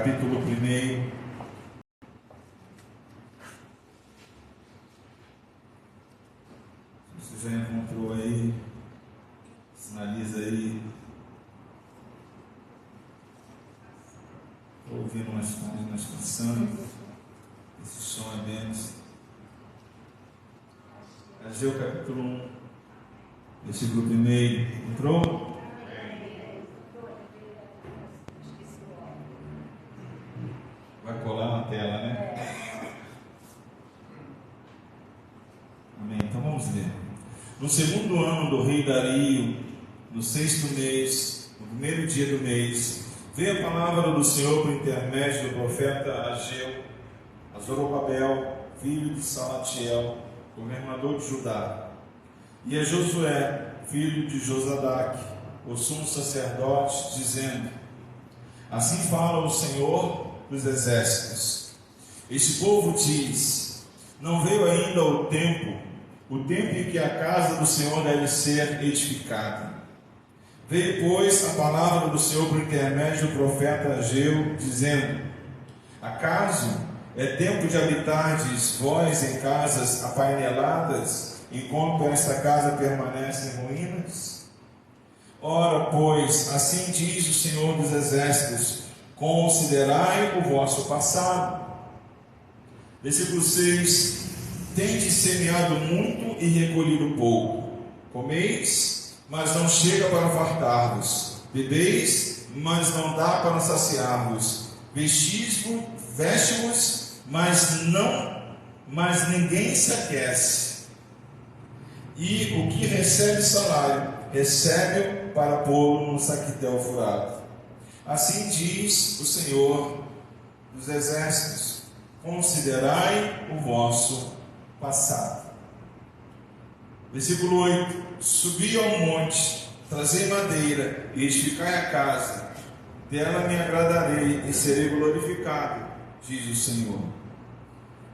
capítulo 1. Se você já encontrou aí, sinaliza aí. Estou ouvindo umas páginas passando. Esse som é bênção. Ageu capítulo 1, versículo 1. Entrou? Vai colar na tela, né? Amém. Então vamos ler. No segundo ano do rei Dario, no 6º mês, no primeiro dia do mês, veio a palavra do Senhor por intermédio do profeta Ageu a Zorobabel, filho de Salatiel, governador de Judá, e a Josué, filho de Josadaque, o sumo sacerdote, dizendo: assim fala o Senhor dos exércitos. Este povo diz: não veio ainda o tempo em que a casa do Senhor deve ser edificada. Veio, pois, a palavra do Senhor por intermédio do profeta Ageu, dizendo: acaso é tempo de habitardes vós em casas apaineladas, enquanto esta casa permanece em ruínas? Ora, pois, assim diz o Senhor dos exércitos: considerai o vosso passado. Versículo 6: tendes semeado muito e recolhido pouco. Comeis, mas não chega para fartar-vos. Bebeis, mas não dá para saciar-vos. Veste-vos, mas ninguém se aquece. E o que recebe salário, recebe para pô-lo no saquitel furado. Assim diz o Senhor dos exércitos: considerai o vosso passado. Versículo 8: subi ao monte, trazei madeira e edificai a casa, dela me agradarei e serei glorificado, diz o Senhor.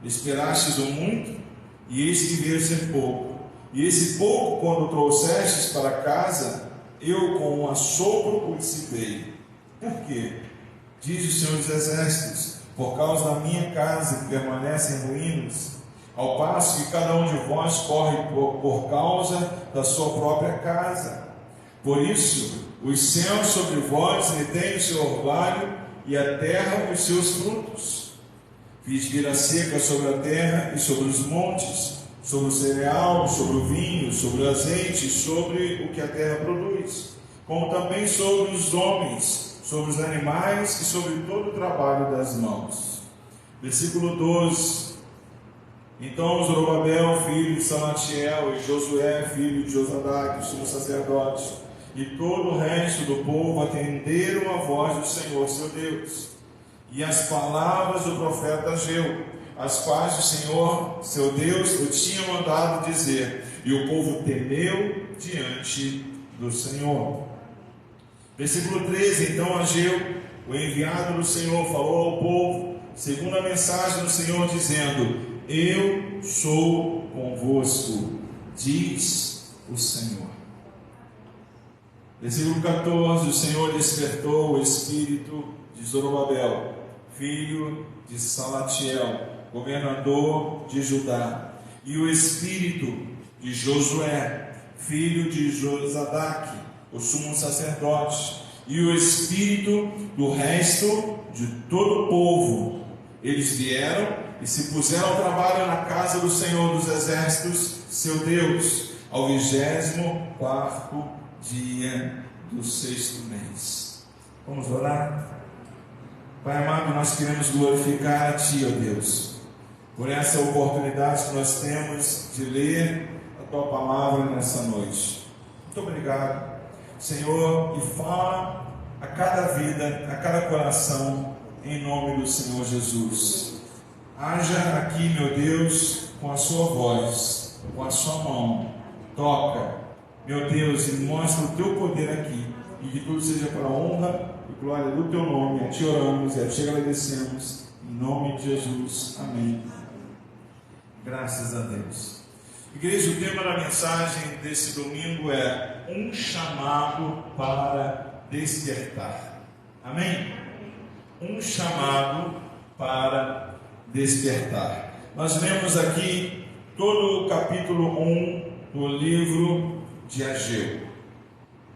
Esperastes o muito, e eis que veio ser pouco, e esse pouco, quando trouxestes para casa, eu com um assopro o dissipei. Por quê? Diz o Senhor dos exércitos: por causa da minha casa que permanece em ruínas, ao passo que cada um de vós corre por causa da sua própria casa. Por isso, os céus sobre vós retêm o seu orvalho, e a terra os seus frutos. Fiz vir a seca sobre a terra e sobre os montes, sobre o cereal, sobre o vinho, sobre o azeite, sobre o que a terra produz, como também sobre os homens, sobre os animais e sobre todo o trabalho das mãos. Versículo 12: então Zorobabel, filho de Salatiel, e Josué, filho de Josadaque, o sumo sacerdote, e todo o resto do povo atenderam a voz do Senhor seu Deus, e as palavras do profeta Ageu, as quais o Senhor seu Deus o tinha mandado dizer, e o povo temeu diante do Senhor. Versículo 13: então Ageu, o enviado do Senhor, falou ao povo segundo a mensagem do Senhor, dizendo: eu sou convosco, diz o Senhor. Versículo 14: o Senhor despertou o espírito de Zorobabel, filho de Salatiel, governador de Judá, e o espírito de Josué, filho de Josadaque, o sumo sacerdote, e o espírito do resto de todo o povo. Eles vieram e se puseram ao trabalho na casa do Senhor dos exércitos, seu Deus, ao 24º dia do 6º mês. Vamos orar? Pai amado, nós queremos glorificar a Ti, ó Deus, por essa oportunidade que nós temos de ler a Tua palavra nessa noite. Muito obrigado, Senhor, e fala a cada vida, a cada coração, em nome do Senhor Jesus. Haja aqui, meu Deus, com a sua voz, com a sua mão, toca, meu Deus, e mostra o Teu poder aqui, e que tudo seja para a honra e glória do Teu nome. A Ti oramos e a Ti agradecemos, em nome de Jesus, amém. Graças a Deus. Igreja, o tema da mensagem desse domingo é um chamado para despertar. Amém? um chamado para despertar. Nós lemos aqui todo o capítulo 1 do livro de Ageu.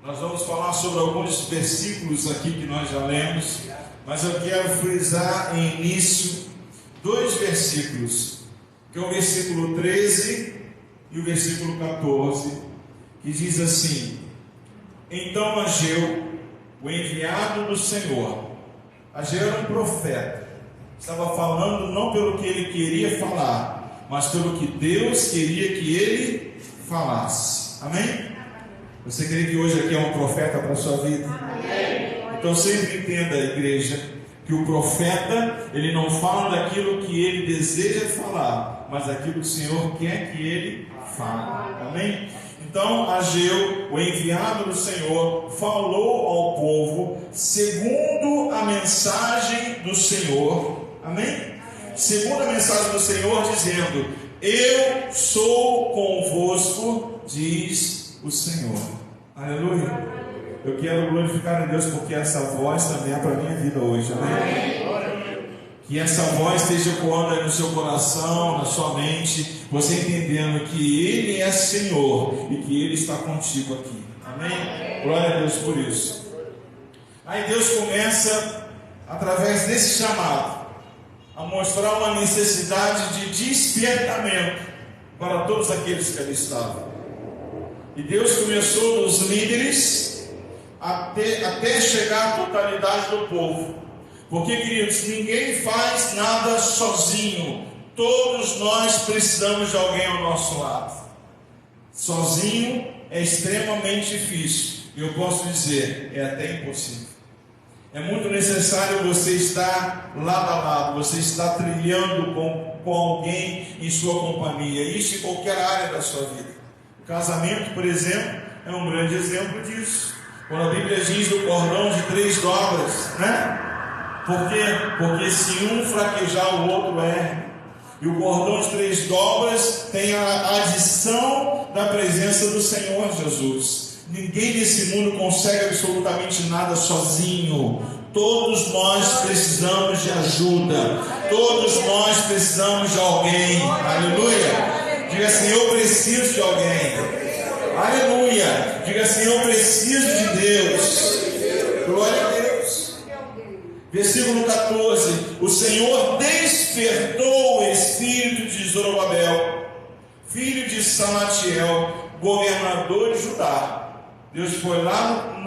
Nós vamos falar sobre alguns versículos aqui que nós já lemos, mas eu quero frisar em início 2 versículos, que é o versículo 13 e o versículo 14, que diz assim: Então Ageu, o enviado do Senhor, Ageu era um profeta, estava falando não pelo que ele queria falar, mas pelo que Deus queria que ele falasse. Amém? Você crê que hoje aqui é um profeta para a sua vida? Amém. Então sempre entenda, igreja, que o profeta, ele não fala daquilo que ele deseja falar, mas daquilo que o Senhor quer que ele fale. Amém? Então Ageu, o enviado do Senhor, falou ao povo segundo a mensagem do Senhor. Amém? Segundo a mensagem do Senhor, dizendo: Eu sou convosco, diz o Senhor. Aleluia. Eu quero glorificar a Deus porque essa voz também é para a minha vida hoje. Amém? Que essa voz esteja ecoando aí no seu coração, na sua mente, você entendendo que Ele é Senhor e que Ele está contigo aqui. Amém? Glória a Deus por isso. Aí Deus começa, através desse chamado, a mostrar uma necessidade de despertamento para todos aqueles que ali estavam. E Deus começou dos líderes até chegar à totalidade do povo. Porque, queridos, ninguém faz nada sozinho. Todos nós precisamos de alguém ao nosso lado. Sozinho é extremamente difícil. E eu posso dizer, é até impossível. É muito necessário você estar lado a lado, você estar trilhando com alguém em sua companhia. Isso em qualquer área da sua vida. O casamento, por exemplo, é um grande exemplo disso. Quando a Bíblia diz do cordão de 3 dobras, né? Por quê? Porque se um fraquejar, o outro erra. E o cordão de 3 dobras tem a adição da presença do Senhor Jesus. Ninguém nesse mundo consegue absolutamente nada sozinho. Todos nós precisamos de ajuda. Todos nós precisamos de alguém. Aleluia. Diga assim: eu preciso de alguém. Aleluia. Diga assim: eu preciso de Deus. Glória a Deus. Versículo 14: O Senhor despertou o espírito de Zorobabel, filho de Salatiel, governador de Judá. Deus foi lá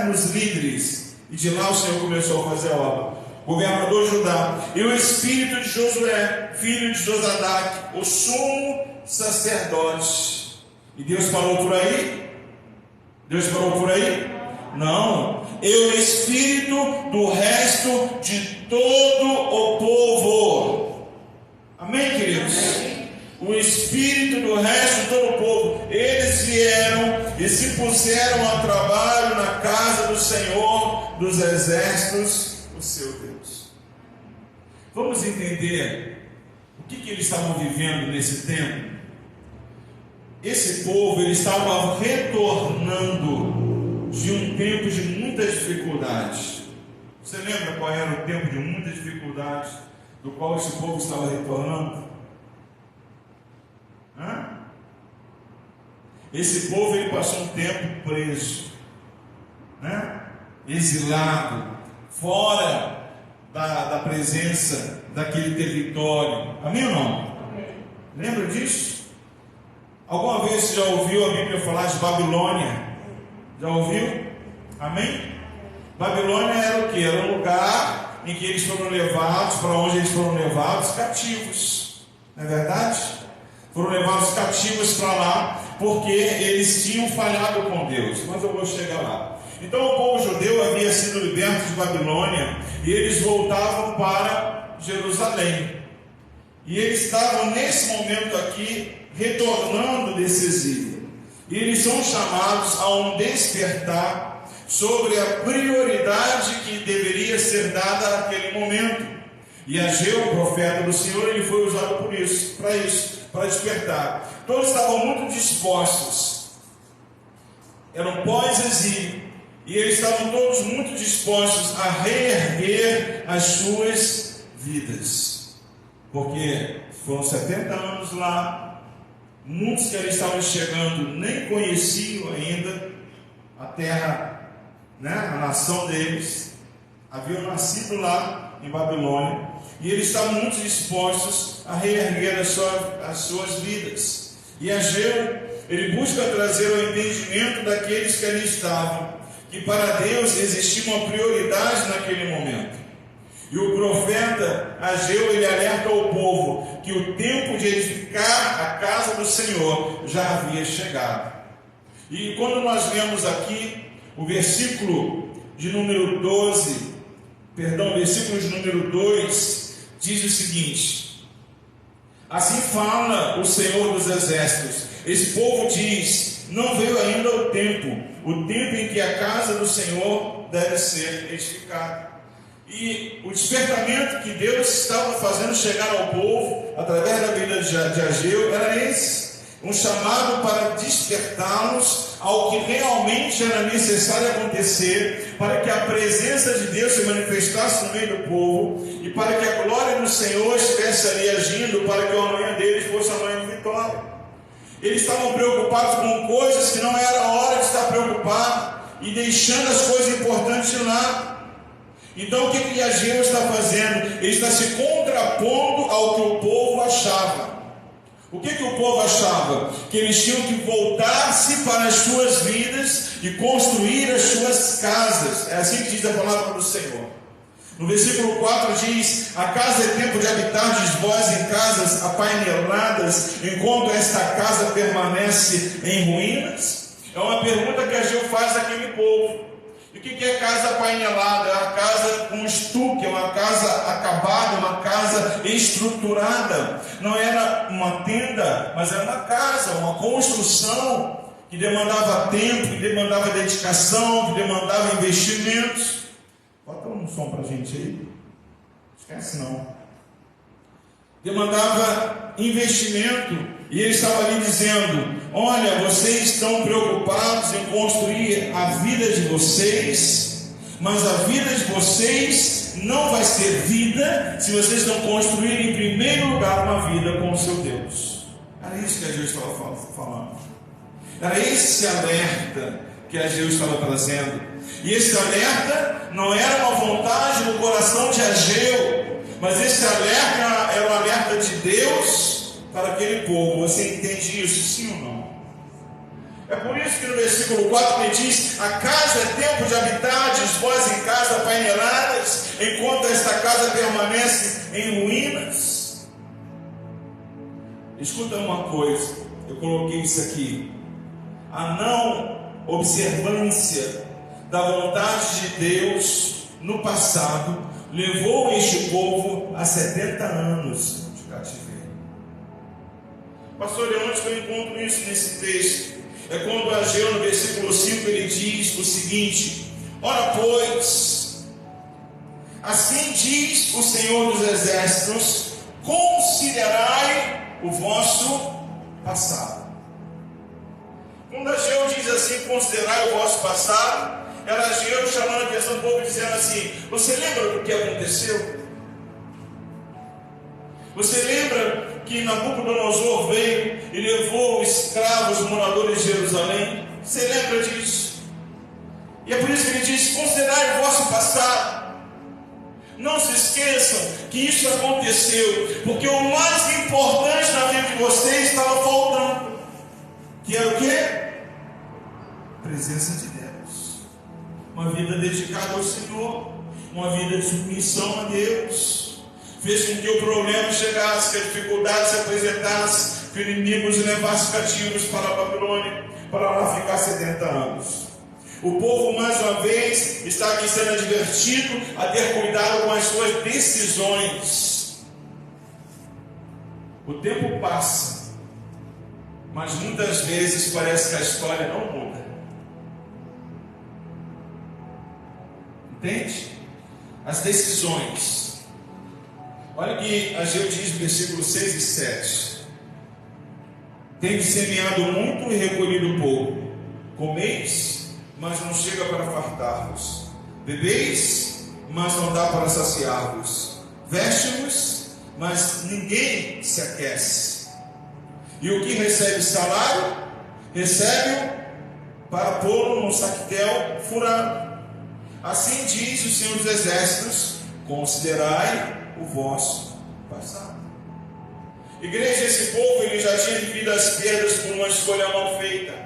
nos líderes, e de lá o Senhor começou a fazer a obra. Governador de Judá, e o espírito de Josué, filho de Josadaque, o sumo sacerdote. E Deus parou por aí? Deus parou por aí? Não. E o espírito do resto de todo o povo. Amém, queridos? O espírito do resto de todo o povo. Eles vieram e se puseram a trabalho na casa do Senhor dos exércitos, o seu Deus. Vamos entender o que eles estavam vivendo nesse tempo. Esse povo, ele estava retornando de um tempo de muita dificuldade. Você lembra qual era o tempo de muita dificuldade do qual esse povo estava retornando? Esse povo, ele passou um tempo preso, exilado, fora da presença daquele território. Amém ou não? Lembra disso? Alguma vez você já ouviu a Bíblia falar de Babilônia? Já ouviu? Amém? Babilônia era o que? Era um lugar em que eles foram levados, para onde eles foram levados? Cativos. Não é verdade? Foram levados cativos para lá, porque eles tinham falhado com Deus. Mas eu vou chegar lá. Então o povo judeu havia sido liberto de Babilônia, e eles voltavam para Jerusalém. E eles estavam nesse momento aqui, retornando desse exílio. E eles são chamados a um despertar sobre a prioridade que deveria ser dada naquele momento. E Ageu, o profeta do Senhor, ele foi usado por isso, para despertar. Todos estavam muito dispostos. Eram pós-exílio. e eles estavam todos muito dispostos a reerguer as suas vidas, porque foram 70 anos lá, muitos que ali estavam chegando nem conheciam ainda a terra, a nação deles, haviam nascido lá em Babilônia, e eles estavam muito dispostos a reerguer as suas vidas. E Ageu, ele busca trazer o entendimento daqueles que ali estavam, que para Deus existia uma prioridade naquele momento. E o profeta Ageu, ele alerta ao povo que o tempo de edificar a casa do Senhor já havia chegado. E quando nós lemos aqui o versículo de número 2, diz o seguinte: assim fala o Senhor dos Exércitos, esse povo diz, não veio ainda o tempo em que a casa do Senhor deve ser edificada. E o despertamento que Deus estava fazendo chegar ao povo, através da vida de Ageu, era esse, um chamado para despertá-los ao que realmente era necessário acontecer, para que a presença de Deus se manifestasse no meio do povo, e para que a glória do Senhor estivesse ali agindo, para que o amanhã deles fosse amanhã de vitória. Eles estavam preocupados com coisas que não era hora de estar preocupado, e deixando as coisas importantes de lado. Então o que Ageu está fazendo? Ele está se contrapondo ao que o povo achava. O que o povo achava? Que eles tinham que voltar-se para as suas vidas e construir as suas casas. É assim que diz a palavra do Senhor. No versículo 4 diz: a casa é tempo de habitar vós em casas apaineladas, enquanto esta casa permanece em ruínas. É uma pergunta que Ageu faz àquele povo. E o que é casa apainelada? É uma casa com estuque, é uma casa acabada, uma casa estruturada. Não era uma tenda, mas era uma casa, uma construção que demandava tempo, que demandava dedicação, que demandava investimentos. Bota um som para a gente aí. Esquece não. Demandava investimento. E ele estava ali dizendo: olha, vocês estão preocupados em construir a vida de vocês, mas a vida de vocês não vai ser vida se vocês não construírem em primeiro lugar uma vida com o seu Deus. Era isso que Ageu estava falando. Era esse alerta que Ageu estava trazendo. E esse alerta não era uma vontade no coração de Ageu, mas esse alerta era um alerta de Deus para aquele povo. Você entende isso, sim ou não? É por isso que no versículo 4 ele diz: a casa é tempo de habitar, vós em casa apaineladas, enquanto esta casa permanece em ruínas. Escuta uma coisa, eu coloquei isso aqui: a não observância da vontade de Deus no passado levou este povo a 70 anos de cativeiro. Pastor, onde que eu encontro isso nesse texto? É quando Ageu, no versículo 5, ele diz o seguinte: ora pois, assim diz o Senhor dos Exércitos, considerai o vosso passado. Quando Ageu diz assim, considerai o vosso passado, era Ageu chamando a atenção do povo, dizendo assim: você lembra do que aconteceu? Você lembra que Nabucodonosor veio e levou escravos moradores de Jerusalém? Você lembra disso? E é por isso que ele diz: considerai o vosso passado. Não se esqueçam que isso aconteceu porque o mais importante na vida de vocês estava faltando, que era o quê? Presença de Deus. Uma vida dedicada ao Senhor, uma vida de submissão a Deus. Fez com que o problema chegasse, que a dificuldade se apresentasse, que o inimigo os levasse cativos para a Babilônia, para lá ficar 70 anos. O povo, mais uma vez, está aqui sendo advertido a ter cuidado com as suas decisões. O tempo passa, mas muitas vezes parece que a história não muda. Entende? As decisões. Olha que Ageu diz no versículo 6 e 7: tendes semeado muito e recolhido pouco, comeis, mas não chega para fartar-vos. Bebeis, mas não dá para saciar-vos. Veste-vos, mas ninguém se aquece. E o que recebe salário, recebe-o para pô-lo num saquetel furado. Assim diz o Senhor dos Exércitos: considerai o vosso passado. Igreja, esse povo ele já tinha vivido as perdas por uma escolha mal feita.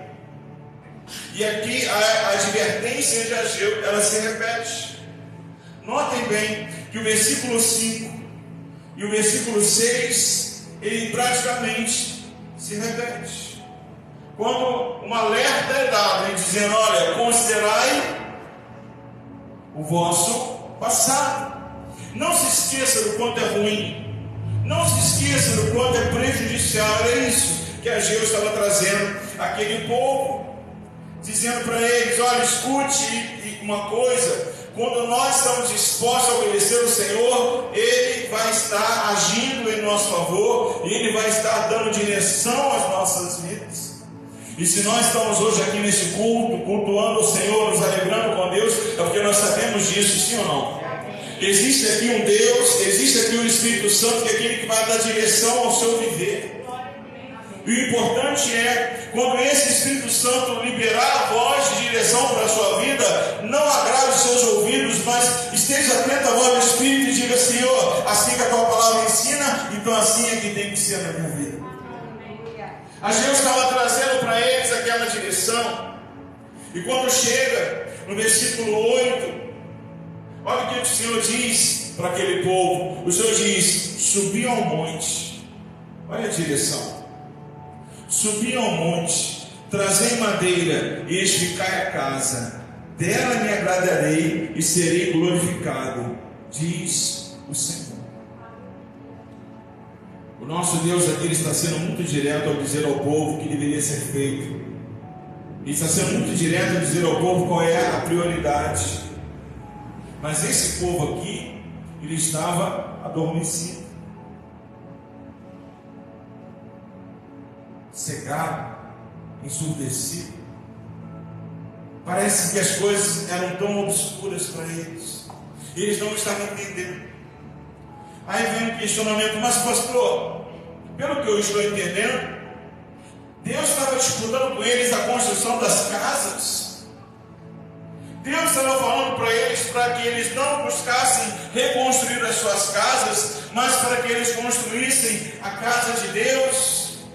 E aqui a advertência de Ageu, ela se repete. Notem bem que o versículo 5 e o versículo 6, ele praticamente se repete. Quando um alerta é dado, em dizendo: olha, considerai o vosso passado. Não se esqueça do quanto é ruim. Não se esqueça do quanto é prejudicial. Era isso que Ageu estava trazendo àquele povo, dizendo para eles: olha, escute uma coisa, quando nós estamos dispostos a obedecer o Senhor, Ele vai estar agindo em nosso favor, e Ele vai estar dando direção às nossas vidas. E se nós estamos hoje aqui nesse culto, cultuando o Senhor, nos alegrando com Deus, é porque nós sabemos disso, sim ou não? Existe aqui um Deus, existe aqui um Espírito Santo, que é aquele que vai dar direção ao seu viver. E o importante é, quando esse Espírito Santo liberar a voz de direção para a sua vida, não agrave os seus ouvidos, mas esteja atento à voz do Espírito e diga: Senhor, assim que a tua palavra ensina, então assim é que tem que ser na minha vida. Ageu estava trazendo para eles aquela direção. E quando chega no versículo 8, olha o que o Senhor diz para aquele povo. O Senhor diz: subi ao monte. Olha a direção. Subi ao monte, trazei madeira e edificai a casa. Dela me agradarei e serei glorificado, diz o Senhor. O nosso Deus aqui está sendo muito direto ao dizer ao povo o que deveria ser feito. Ele está sendo muito direto ao dizer ao povo qual é a prioridade. Mas esse povo aqui, ele estava adormecido, cegado, ensurdecido. Parece que as coisas eram tão obscuras para eles, e eles não estavam entendendo. Aí vem um questionamento: mas pastor, pelo que eu estou entendendo, Deus estava disputando com eles a construção das casas. Deus estava falando para eles para que eles não buscassem reconstruir as suas casas, mas para que eles construíssem a casa de Deus.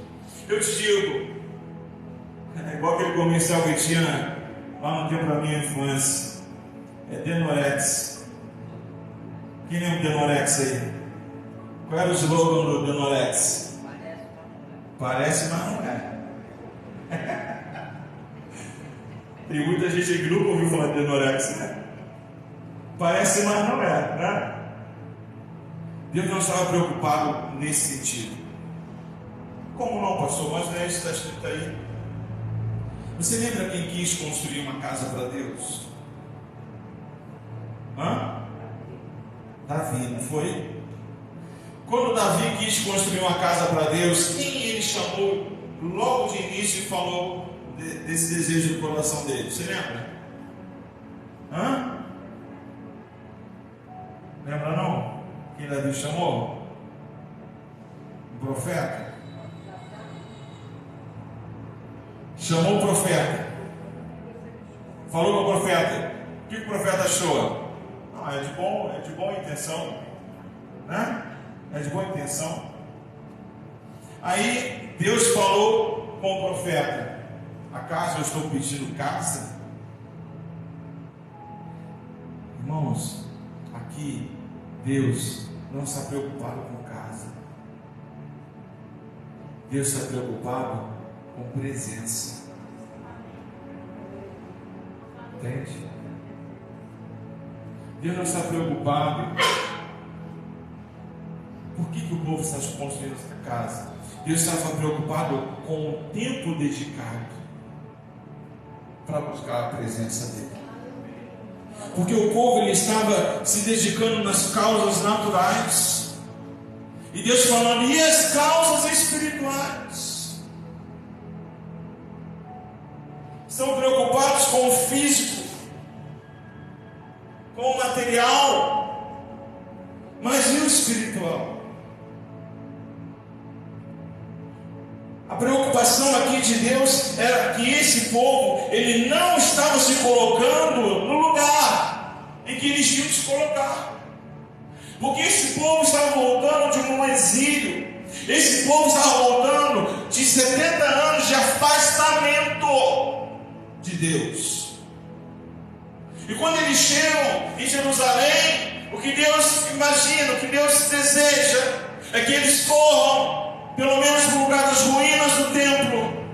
Eu te digo, é igual aquele comercial que tinha lá no tempo da minha infância, é Denorex. Quem lembra do Denorex aí? Qual era o slogan do Denorex? Parece, mas não é. Tem muita gente aí que nunca ouviu falar de Denorex, né? Parece, mas não é, né? Deus não estava preocupado nesse sentido. Como não, pastor? Mas não é isso que está escrito aí. Você lembra quem quis construir uma casa para Deus? Davi, não foi? Quando Davi quis construir uma casa para Deus, quem ele chamou logo de início e falou desse desejo do coração dele? Você lembra? Lembra não? Quem Davi chamou? Um profeta. Chamou o profeta. Falou com o profeta. O que o profeta achou? Não, é de boa intenção, né? É de boa intenção. Aí Deus falou com o profeta: acaso eu estou pedindo casa? Irmãos, aqui Deus não está preocupado com casa. Deus está preocupado com presença. Entende? Deus não está preocupado. Por que o povo está construindo essa casa? Deus estava preocupado com o tempo dedicado para buscar a presença dele. Porque o povo ele estava se dedicando nas causas naturais. E Deus falando: e as causas espirituais? Estão preocupados com o físico, com o material, mas e o espiritual? A preocupação aqui de Deus era que esse povo, ele não estava se colocando no lugar em que eles tinham que se colocar. Porque esse povo estava voltando de um exílio. Esse povo estava voltando de 70 anos de afastamento de Deus. E quando eles chegam em Jerusalém, o que Deus imagina, o que Deus deseja, é que eles corram pelo menos para o lugar das ruínas do templo,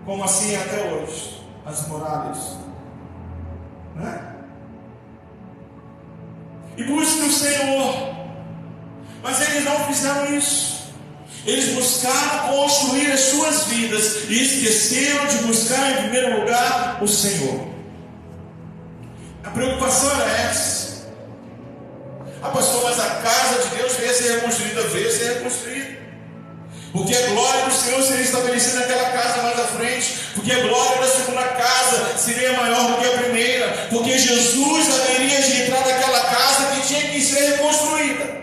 como assim é até hoje, as muralhas, né? E busquem o Senhor. Mas eles não fizeram isso. Eles buscaram construir as suas vidas e esqueceram de buscar em primeiro lugar o Senhor. A preocupação era essa. Ah, pastor, mas a casa de Deus veio a ser reconstruída, veio a ser reconstruída. Porque a glória do Senhor seria estabelecida naquela casa mais à frente. Porque a glória da segunda casa seria maior do que a primeira. Porque Jesus haveria de entrar naquela casa que tinha que ser reconstruída.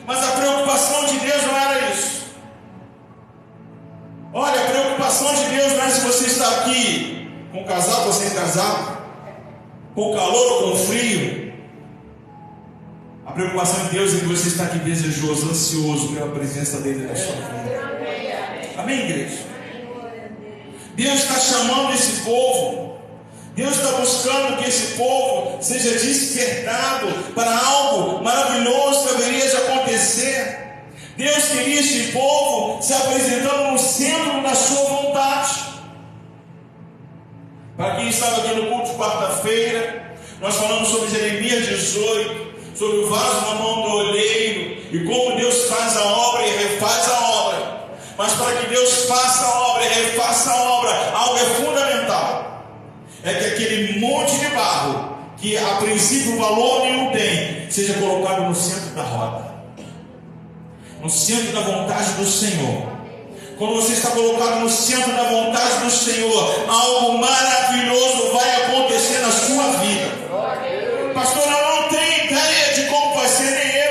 Mas a preocupação de Deus não era isso. Olha, a preocupação de Deus não é se você está aqui com casaco ou sem casaco, com calor ou com frio. A preocupação de Deus é que você está aqui desejoso, ansioso pela presença dele na sua vida. Amém, igreja? Deus está chamando esse povo. Deus está buscando que esse povo seja despertado para algo maravilhoso que haveria de acontecer. Deus queria esse povo se apresentando no centro da sua vontade. Para quem estava aqui no culto de quarta-feira, nós falamos sobre Jeremias 18, sobre o vaso na mão do olheiro, e como Deus faz a obra e refaz a obra. Mas para que Deus faça a obra e refaça a obra, algo é fundamental: é que aquele monte de barro, que a princípio valor nenhum tem, seja colocado no centro da roda, no centro da vontade do Senhor. Quando você está colocado no centro da vontade do Senhor, algo maravilhoso vai acontecer na sua vida. Pastor, eu não tenho ideia de como vai ser, nem eu.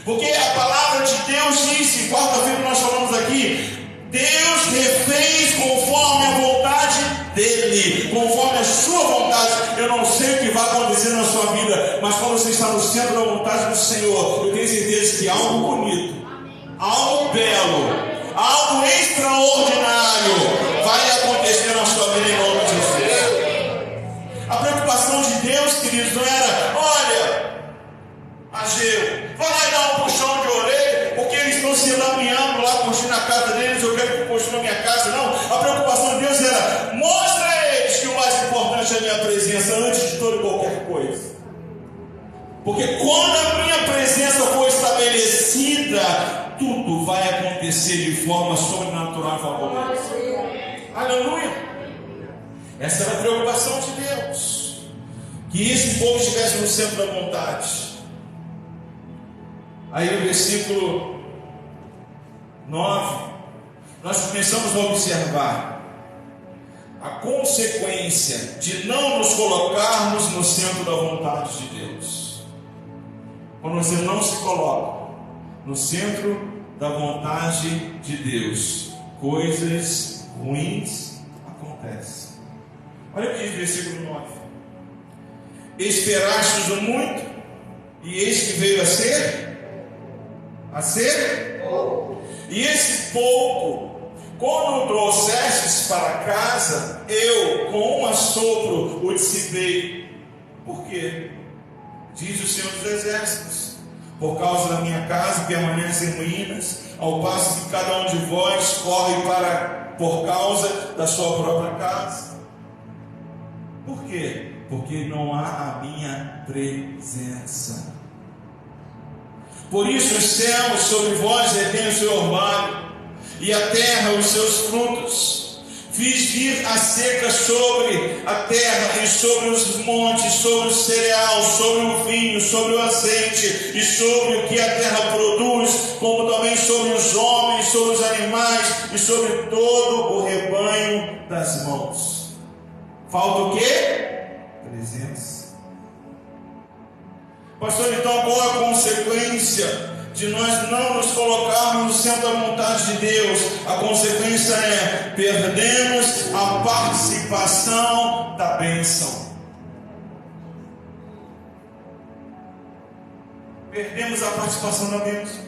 Porque a palavra de Deus disse, quarta-feira nós falamos aqui, Deus refez conforme a vontade dele, conforme a sua vontade. Eu não sei o que vai acontecer na sua vida, mas quando você está no centro da vontade do Senhor, eu tenho certeza que algo bonito, algo belo, algo extraordinário vai acontecer na sua vida em nome de Jesus. A preocupação de Deus, queridos, não era: olha, Ageu, vai lá e dar um puxão de orelha, porque eles estão se lameando lá, construindo a casa deles, eu quero que construa a minha casa. Não, a preocupação de Deus era: mostra a eles que o mais importante é a minha presença antes de toda e qualquer coisa. Porque quando a minha presença for estabelecida, tudo vai acontecer de forma sobrenatural e fabulosa. Aleluia! Essa era a preocupação de Deus, que esse povo estivesse no centro da vontade. Aí no versículo 9, nós começamos a observar a consequência de não nos colocarmos no centro da vontade de Deus. Quando você não se coloca no centro da vontade de Deus, coisas ruins acontecem. Olha o que diz o versículo 9: esperastes o muito, e eis que veio a ser pouco. E esse pouco, quando o trouxestes para casa, eu com um assopro o dissipei. Por quê? Diz o Senhor dos Exércitos: por causa da minha casa permanece em ruínas, ao passo que cada um de vós corre por causa da sua própria casa. Por quê? Porque não há a minha presença. Por isso os céus sobre vós retêm o seu orvalho, e a terra os seus frutos. Fiz vir a seca sobre a terra e sobre os montes, sobre o cereal, sobre o vinho, sobre o azeite e sobre o que a terra produz, como também sobre os homens, sobre os animais e sobre todo o rebanho das mãos. Falta o quê? Presença. Pastor, então qual é a consequência de nós não nos colocarmos no centro da vontade de Deus? A consequência é: perdemos a participação da bênção. Perdemos a participação da bênção.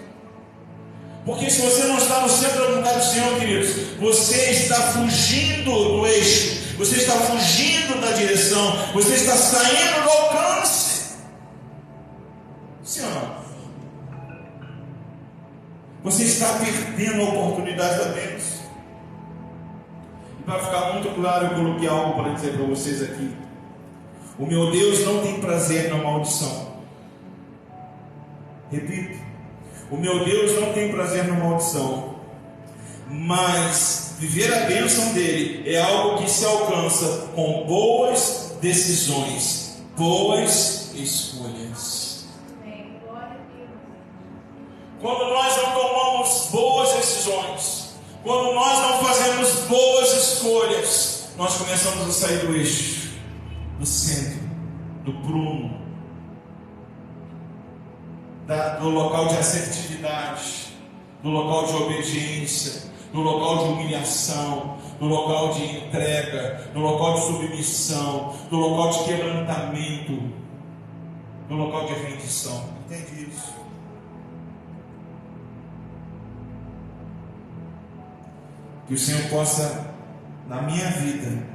Porque se você não está no centro da vontade do Senhor, queridos, você está fugindo do eixo, você está fugindo da direção, você está saindo do alcance. Sim ou não? Você está perdendo a oportunidade da bênção. E para ficar muito claro, eu coloquei algo para dizer para vocês aqui. O meu Deus não tem prazer na maldição. Repito, o meu Deus não tem prazer na maldição, mas viver a bênção dele é algo que se alcança com boas decisões, boas escolhas. Quando nós não tomamos boas decisões, quando nós não fazemos boas escolhas, nós começamos a sair do eixo, do centro, do prumo, do local de assertividade, do local de obediência, do local de humilhação, do local de entrega, do local de submissão, do local de quebrantamento, do local de rendição. Entende isso? Que o Senhor possa, na minha vida,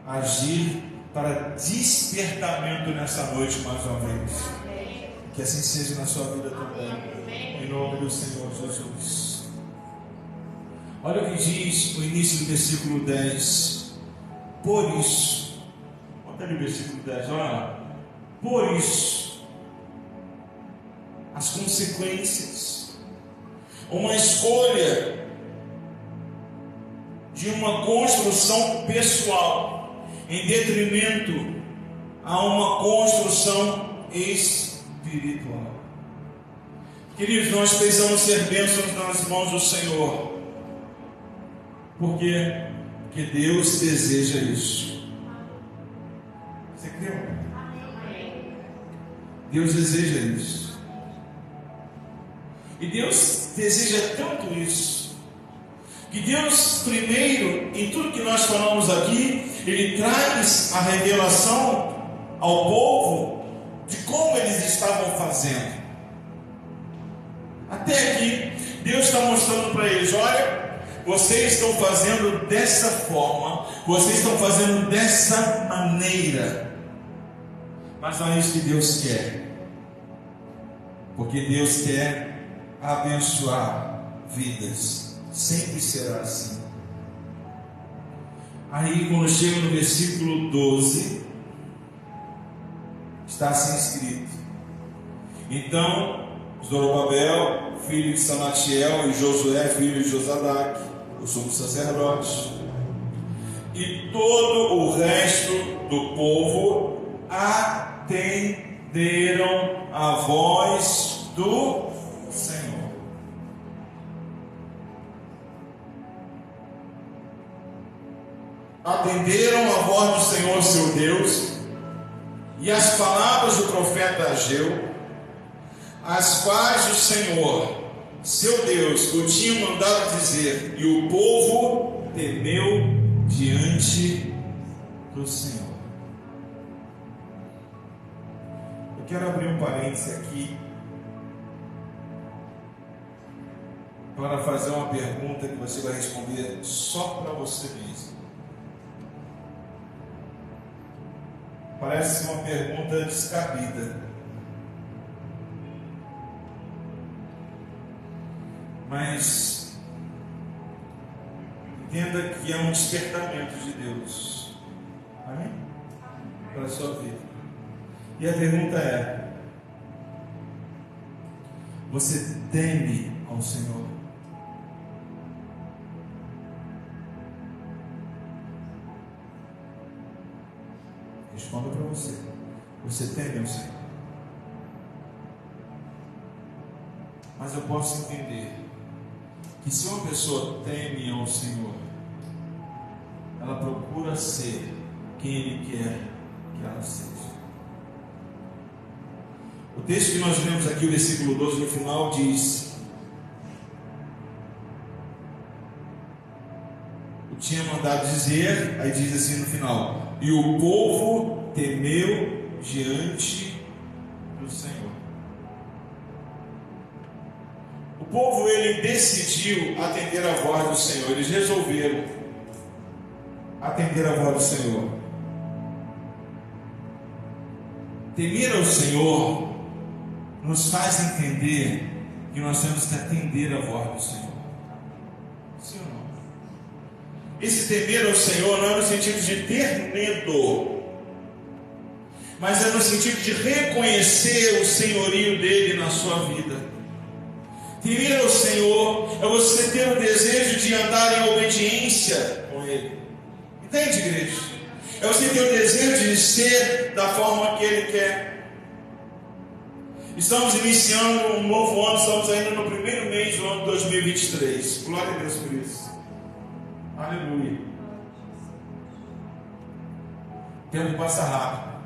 agir para despertamento nessa noite mais uma vez. Que assim seja na sua vida também, em nome do Senhor Jesus. Olha o que diz no início do versículo 10. Por isso, olha ali o versículo 10, olha. Por isso, as consequências, uma escolha de uma construção pessoal em detrimento a uma construção espiritual. Queridos, nós precisamos ser bênçãos nas mãos do Senhor. Por quê? Porque Deus deseja isso. Você crê? Deus deseja isso. E Deus deseja tanto isso, que Deus, primeiro, em tudo que nós falamos aqui, Ele traz a revelação ao povo de como eles estavam fazendo. Até aqui, Deus está mostrando para eles: olha, vocês estão fazendo dessa forma, vocês estão fazendo dessa maneira, mas não é isso que Deus quer, porque Deus quer abençoar vidas, sempre será assim. Aí, quando chega no versículo 12, está assim escrito: então Zorobabel, filho de Salatiel, e Josué, filho de Josadaque, o sumo sacerdote, e todo o resto do povo atenderam a voz do Senhor. Atenderam a voz do Senhor seu Deus e as palavras do profeta Ageu, as quais o Senhor seu Deus o tinha mandado dizer, e o povo temeu diante do Senhor. Eu quero abrir um parêntese aqui para fazer uma pergunta que você vai responder só para você mesmo. Parece uma pergunta descabida, mas entenda que é um despertamento de Deus, amém? Para a sua vida. E a pergunta é: você teme ao Senhor? Responda para você: você teme ao Senhor? Mas eu posso entender que se uma pessoa teme ao Senhor, ela procura ser quem Ele quer que ela seja. O texto que nós lemos aqui, o versículo 12, no final diz: eu tinha mandado dizer, aí diz assim no final: e o povo temeu diante do Senhor. O povo, ele decidiu atender a voz do Senhor. Eles resolveram atender a voz do Senhor. Temer ao Senhor nos faz entender que nós temos que atender a voz do Senhor. Sim ou não? Esse temer ao Senhor não é no sentido de ter medo, mas é no sentido de reconhecer o senhorio dele na sua vida. Temer ao Senhor é você ter o desejo de andar em obediência com Ele. Entende, igreja? É você ter o desejo de ser da forma que Ele quer. Estamos iniciando um novo ano, estamos ainda no primeiro mês do ano 2023. Glória a Deus por isso. Aleluia. O tempo passa rápido.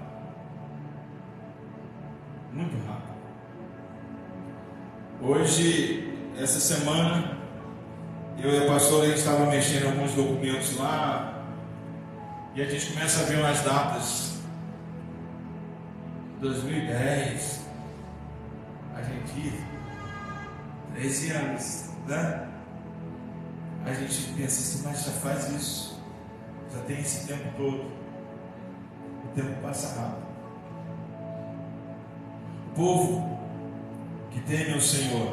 Muito rápido. Hoje, essa semana, eu e a pastora, a gente estava mexendo em alguns documentos lá, e a gente começa a ver umas datas. 2010, a gente, 13 anos, né? A gente pensa assim, mas já faz isso, já tem esse tempo todo. O tempo passa rápido. O povo que teme ao Senhor,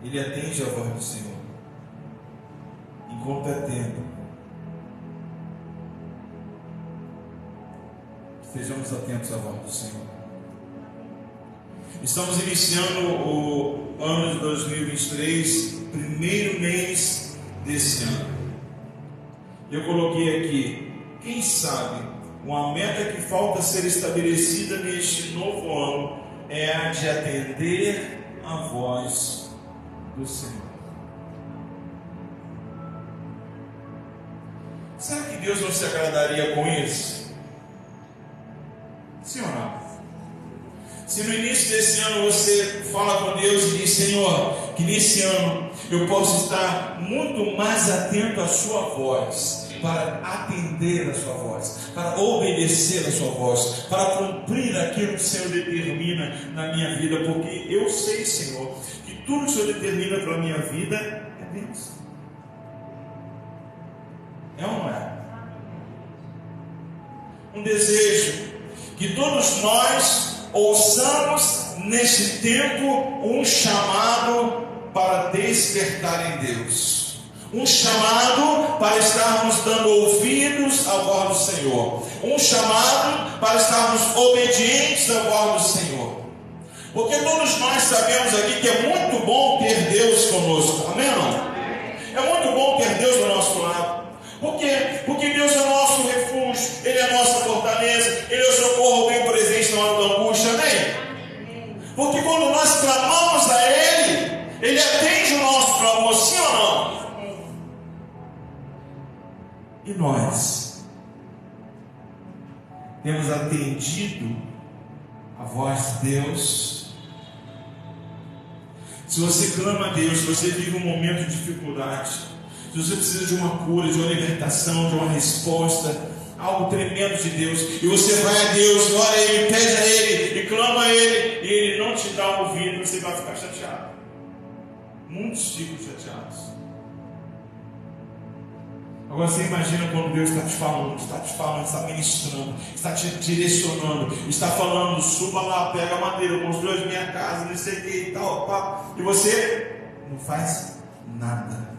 ele atende a voz do Senhor, enquanto é tempo. Estejamos atentos à voz do Senhor. Estamos iniciando o ano de 2023, primeiro mês desse ano. Eu coloquei aqui, quem sabe, uma meta que falta ser estabelecida neste novo ano é a de atender a voz do Senhor. Será que Deus não se agradaria com isso? Sim ou não? Se no início desse ano você fala com Deus e diz: Senhor, que nesse ano eu possa estar muito mais atento à sua voz, para atender a sua voz, para obedecer a sua voz, para cumprir aquilo que o Senhor determina na minha vida, porque eu sei, Senhor, que tudo que o Senhor determina para a minha vida é bênção. É ou não é? Um desejo que todos nós ouçamos neste tempo um chamado para despertar em Deus. Um chamado para estarmos dando ouvidos à voz do Senhor. Um chamado para estarmos obedientes à voz do Senhor. Porque todos nós sabemos aqui que é muito bom ter Deus conosco. Amém ou não? É muito bom ter Deus do nosso lado. Por quê? Porque Deus é o nosso refúgio, Ele é a nossa fortaleza, Ele é o socorro bem presente na hora da angústia. Amém? Porque quando nós clamamos a Ele, Ele atende o nosso clamor, sim ou não? E nós temos atendido a voz de Deus? Se você clama a Deus, se você vive um momento de dificuldade, se você precisa de uma cura, de uma libertação, de uma resposta, algo tremendo de Deus, e você vai a Deus, ora a Ele, pede a Ele e clama a Ele, e Ele não te dá ouvido, você vai ficar chateado. Muitos ficam chateados. Agora você imagina quando Deus está te falando, está ministrando, está te direcionando, está falando: suba lá, pega a madeira, construa a minha casa, não sei o que e tal, pá. E você não faz nada.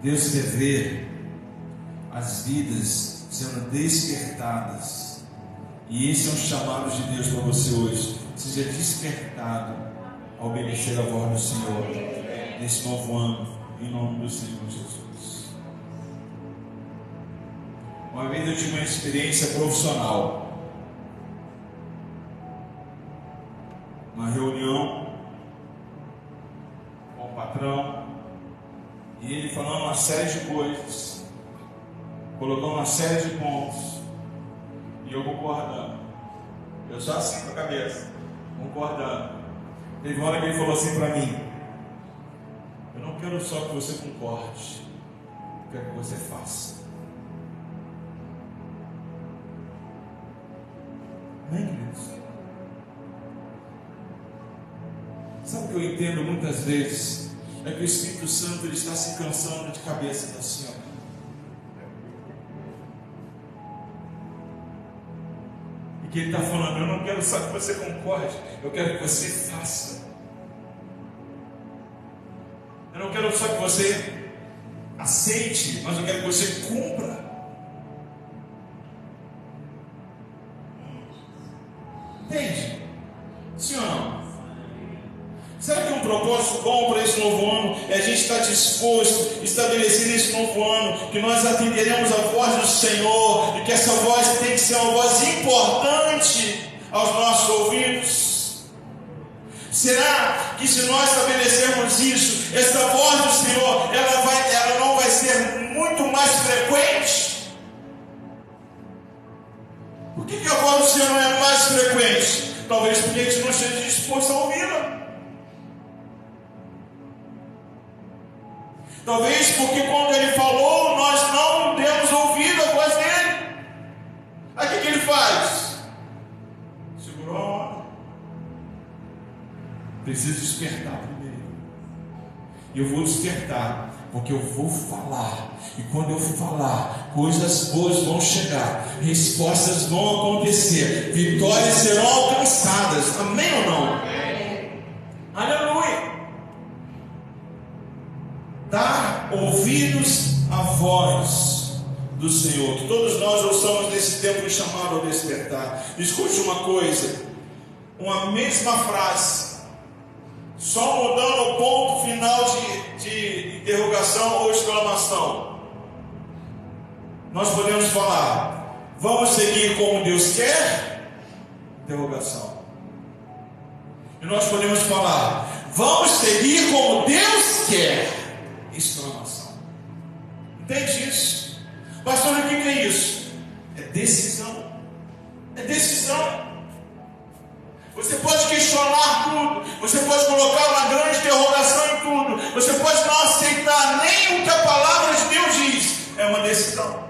Deus quer ver as vidas sendo despertadas, e esse é um chamado de Deus para você hoje. Seja despertado a obedecer a voz do Senhor nesse novo ano, em nome do Senhor Jesus. Uma vez eu tive uma experiência profissional, uma reunião com o patrão, falando uma série de coisas, colocando uma série de pontos, e eu concordando. Eu só assim com a cabeça, concordando. Teve uma hora que ele falou assim para mim: eu não quero só que você concorde, eu quero que você faça. Amém, queridos? Sabe o que eu entendo muitas vezes? É que o Espírito Santo ele está se cansando de cabeça da senhora. E que ele está falando: eu não quero só que você concorde, eu quero que você faça. Eu não quero só que você aceite, mas eu quero que você cumpra. Entende? Sim ou não? Será que um propósito bom para esse novo ano é a gente estar disposto, estabelecer nesse novo ano, que nós atenderemos a voz do Senhor, e que essa voz tem que ser uma voz importante aos nossos ouvidos? Será que se nós estabelecermos isso, essa voz do Senhor, ela não vai ser muito mais frequente? Por que a voz do Senhor não é mais frequente? Talvez porque a gente não esteja disposto a ouvi-la. Talvez porque quando ele falou, nós não demos ouvido à voz dele. Aí o que ele faz? Segurou a onda. Preciso despertar primeiro. E eu vou despertar, porque eu vou falar. E quando eu falar, coisas boas vão chegar, respostas vão acontecer, vitórias serão alcançadas. Amém ou não? Amém. Aleluia. Dar ouvidos à voz do Senhor. Que todos nós ouçamos nesse tempo chamado ao despertar. Escute uma coisa: uma mesma frase, só mudando o ponto final de interrogação ou exclamação, nós podemos falar: vamos seguir como Deus quer? Interrogação. E nós podemos falar: vamos seguir como Deus quer? Exclamação. Entende isso? Pastor, o que é isso? É decisão. É decisão. Você pode questionar tudo, você pode colocar uma grande interrogação em tudo, você pode não aceitar nem o que a palavra de Deus diz. É uma decisão.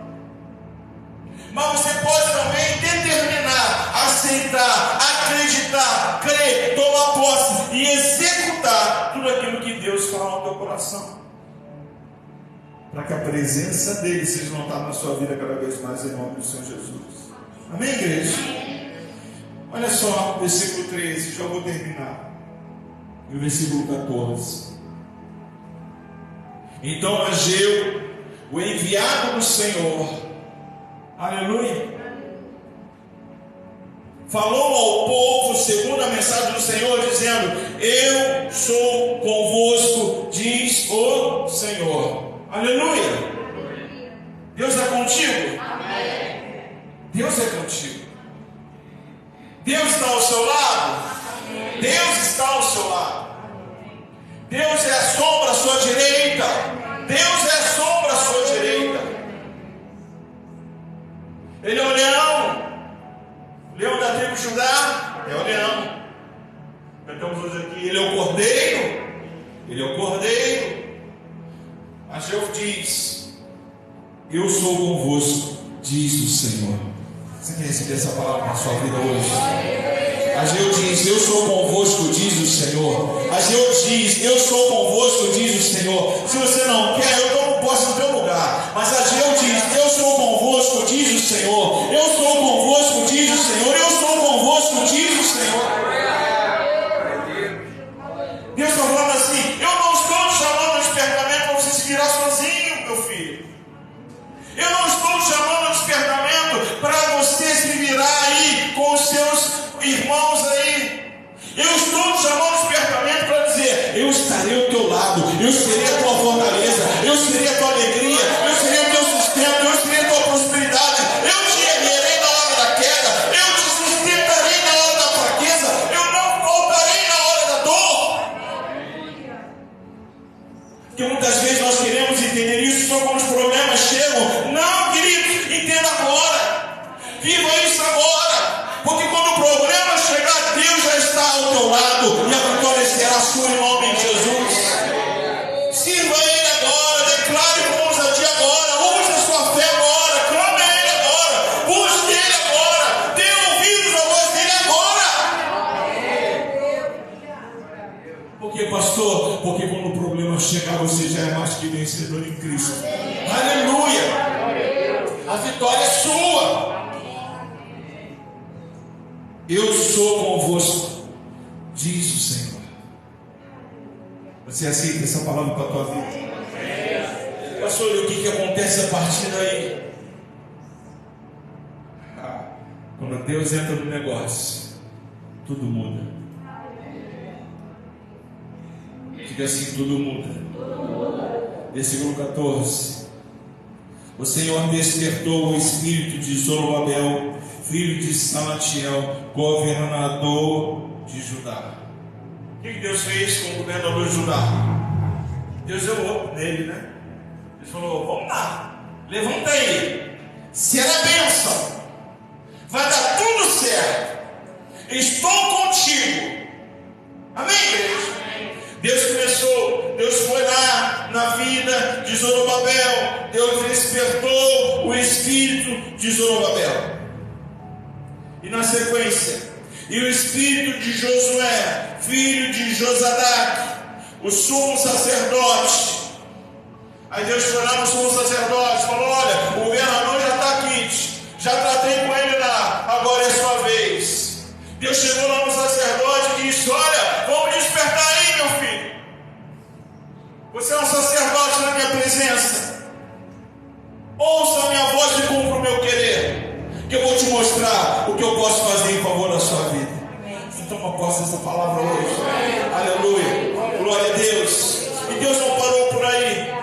Mas você pode também determinar, aceitar, acreditar, crer, tomar posse e executar tudo aquilo que Deus fala no teu coração, para que a presença dele seja notada na sua vida cada vez mais, em nome do Senhor Jesus. Amém, igreja? Olha só, versículo 13, já vou terminar. E o versículo 14. Então Ageu, o enviado do Senhor, aleluia, falou ao povo segundo a mensagem do Senhor, dizendo: eu sou convosco, diz o Senhor. Aleluia. Deus é contigo? Amém. Deus é contigo. Deus está ao seu lado? Amém. Deus está ao seu lado. Deus é a sombra à sua direita. Deus é a sombra à sua direita. Ele é o leão. O leão da tribo de Judá é o leão. Cantamos hoje aqui: ele é o cordeiro. Ele é o cordeiro. Ageu diz: eu sou convosco, diz o Senhor. Você quer receber essa palavra na sua vida hoje? Ageu diz: eu sou convosco, diz o Senhor. Ageu diz: eu sou convosco, diz o Senhor. Se você não quer, eu tomo posse no teu lugar. Mas Ageu diz: eu sou convosco, diz o Senhor. Eu sou convosco, diz o Senhor. Eu sou convosco, diz o Senhor. Deus está falando assim: eu não estou te chamando ao despertamento para você se virar sozinho, meu filho. Eu não estou te chamando ao despertamento para você se virar aí com os seus irmãos aí. Eu estou te chamando ao despertamento para dizer: eu estarei ao teu lado, eu serei a tua fortaleza, eu serei a tua alegria, eu serei o teu sustento, eu serei a tua prosperidade. Eu te erguerei na hora da queda, eu te sustentarei na hora da fraqueza, eu não faltarei na hora da dor. Porque muitas vezes nós queremos entender Viva isso agora. Porque quando o problema chegar, Deus já está ao teu lado. E a vitória será sua em nome de Jesus. Sirva Ele agora. Declare com ousadia agora. Use a sua fé agora. Clame a Ele agora. Busque Ele agora. Dê ouvidos à voz dEle agora. Por que, pastor? Porque quando o problema chegar, você já é mais que vencedor em Cristo. Aleluia. A vitória é sua. Eu sou convosco, diz o Senhor. Você aceita essa palavra para a tua vida? Pastor, e o que acontece a partir daí? Quando Deus entra no negócio, tudo muda. Diga assim, tudo muda. Versículo 14. O Senhor despertou o espírito de Zorobabel, filho de Salatiel, governador de Judá. O que Deus fez com o governador de Judá? Deus deu outro nele, né? Ele falou, vamos lá, levanta aí, será bênção, vai dar tudo certo, estou contigo. Amém, igreja? Deus foi lá na vida de Zorobabel. Deus despertou o espírito de Zorobabel. E na sequência, e o espírito de Josué, filho de Josadac, o sumo sacerdote. Aí Deus foi lá no sumo sacerdote e falou, olha, o governador já está aqui, já tratei com ele lá, agora é sua vez. Deus chegou lá no sacerdote e disse, olha, vamos despertar aí, meu filho. Você é um sacerdote na minha presença. Ouça a minha voz e cumpra o meu querer, que eu vou te mostrar o que eu posso fazer em favor da sua vida. Você toma posse dessa palavra hoje. Aleluia, glória a Deus. E Deus não parou por aí.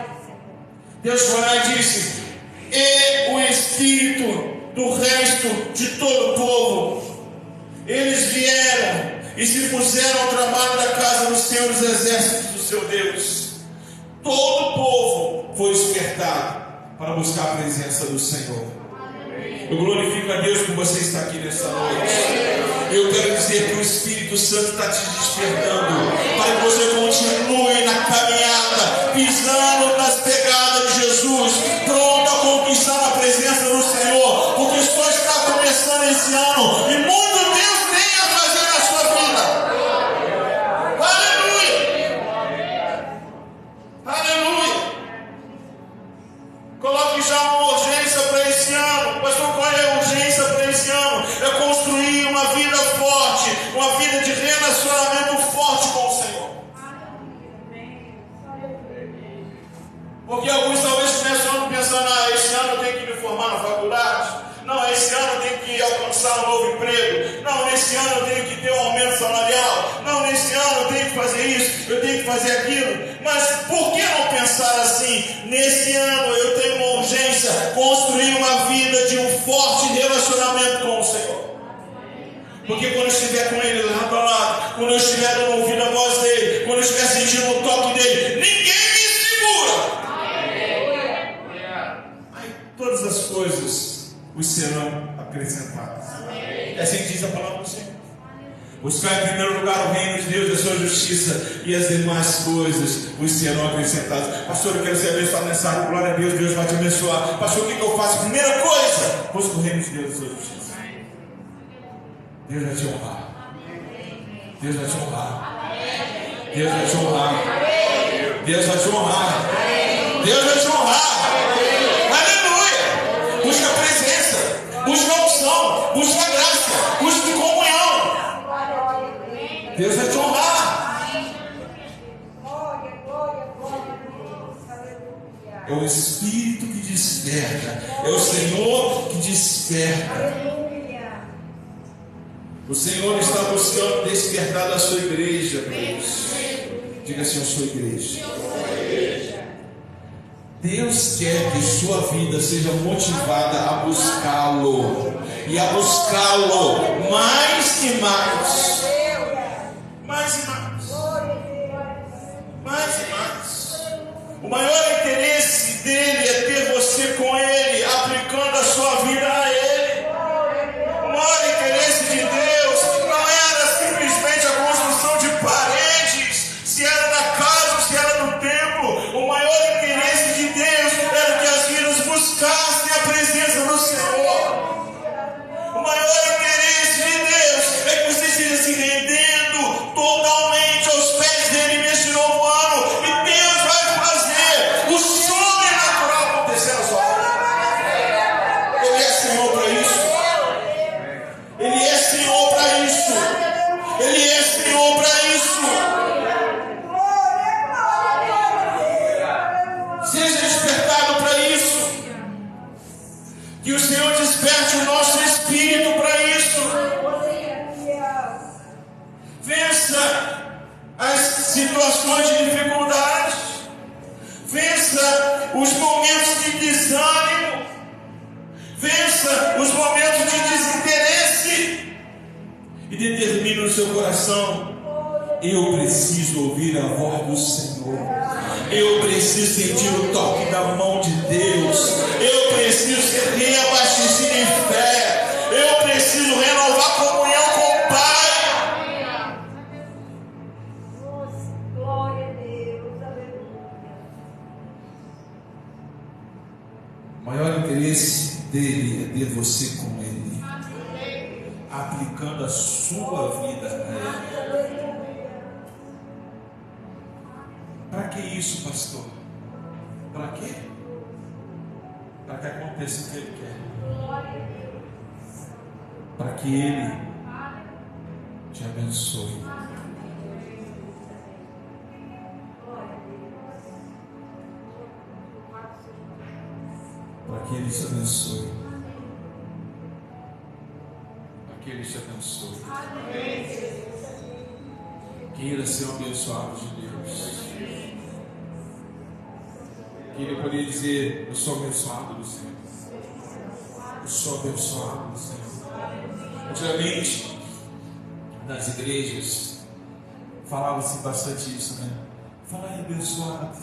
Deus foi lá e disse, e o espírito do resto de todo o povo, eles vieram e se puseram ao trabalho da casa do Senhor dos Exércitos do seu Deus. Todo o povo foi despertado para buscar a presença do Senhor. Eu glorifico a Deus por você estar aqui nessa noite. Eu quero dizer que o Espírito Santo está te despertando para que você continue na caminhada, pisando nas pegadas de Jesus, pronto a conquistar a presença do Senhor, porque só está começando esse ano e muito Deus tem a fazer na sua vida. Aleluia! Coloque já uma urgência para esse ano. Pastor, qual é a urgência para esse ano? É construir uma vida forte, uma vida de relacionamento forte com o Senhor. Porque alguns talvez comecem o ano pensando, esse ano eu tenho que me formar na faculdade. Não, esse ano eu tenho que alcançar um novo emprego. Não, nesse ano eu tenho que ter um aumento salarial. Não, nesse ano eu tenho que fazer isso, eu tenho que fazer aquilo. Mas por que não pensar assim? Nesse ano eu tenho uma urgência, construir uma vida de um forte relacionamento com o Senhor. Porque quando eu estiver com Ele lado a lado, quando eu estiver dando ouvido à voz dEle, quando eu estiver sentindo o toque dEle, ninguém me segura. Aí todas as coisas os serão acrescentados. É assim que diz a palavra do Senhor. Buscar em primeiro lugar o reino de Deus e a sua justiça, e as demais coisas os serão acrescentadas. Pastor, eu quero ser abençoado nessa área. Glória a Deus, Deus vai te abençoar. Pastor, o que eu faço? Primeira coisa, busca o reino de Deus e a sua justiça. Deus vai te honrar. Deus vai te honrar. Deus vai te honrar. Deus vai te honrar. Deus vai te honrar. Aleluia. Busca a presença, busca a unção, busca a graça, busca a comunhão. Deus vai te honrar. É o Espírito que desperta, é o Senhor que desperta. O Senhor está buscando despertar da sua igreja. Diga assim, a sua igreja. Deus quer que sua vida seja motivada a buscá-lo. E a buscá-lo mais e mais. Mais e mais. Mais e mais. O maior interesse dele é ter você com ele, aplicando a sua vida a ele. coração: eu preciso ouvir a voz do Senhor, eu preciso sentir o toque da mão de Deus, eu preciso ser reabastecido em fé, eu preciso renovar a comunhão com o Pai. Glória a Deus, aleluia. O maior interesse dele é ter você com ele, aplicando a sua vida a ele. Para que isso, pastor? Para quê? Para que aconteça o que ele quer. Para que ele te abençoe. Para que ele te abençoe. Para que ele te abençoe. Queira ser um abençoado de Deus. Queria poder dizer: eu sou abençoado do Senhor. Eu sou abençoado do Senhor. Antigamente, nas igrejas, falava-se bastante isso, né? Fala aí, abençoado.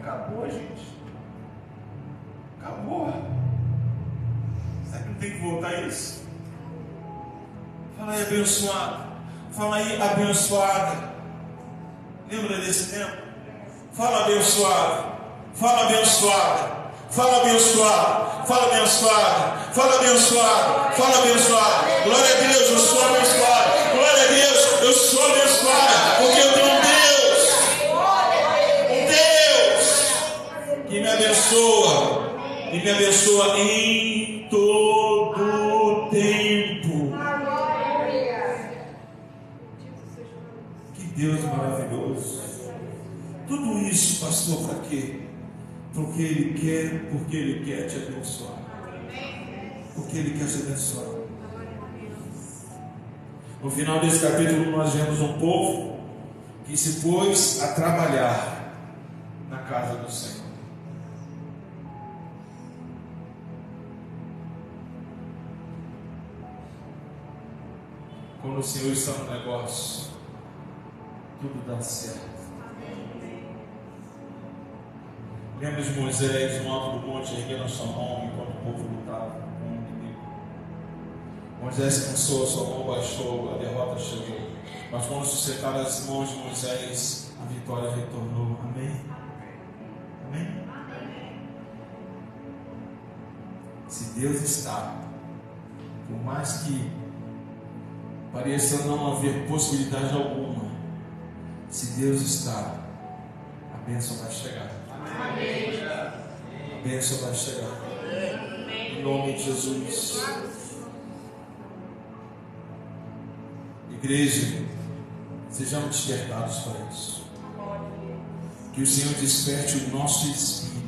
Acabou, gente. Acabou. Será que não tem que voltar isso? Fala aí, abençoado. Fala aí, abençoada. Lembra desse tempo? Fala, abençoado. Fala, abençoada. Fala, abençoado. Fala, abençoada. Fala, abençoado. Fala, abençoado. Glória a Deus, eu sou abençoado. Glória a Deus, eu sou abençoada. Porque eu tenho um Deus que me abençoa. E me abençoa em todo o tempo. Que Deus maravilhoso. Tudo isso, pastor, para quê? Porque Ele quer te abençoar. Porque Ele quer te abençoar. No final desse capítulo nós vemos um povo que se pôs a trabalhar na casa do Senhor. Quando o Senhor está no negócio, tudo dá certo. Lembra de Moisés no alto do monte, erguendo a sua mão enquanto o povo lutava com o inimigo. Moisés cansou, a sua mão baixou, a derrota chegou. Mas quando suscitaram as mãos de Moisés, a vitória retornou. Amém? Amém? Se Deus está, por mais que pareça não haver possibilidade alguma, se Deus está, a bênção vai chegar. A bênção vai chegar. Em nome de Jesus. Igreja, sejamos despertados para isso. Que o Senhor desperte o nosso espírito.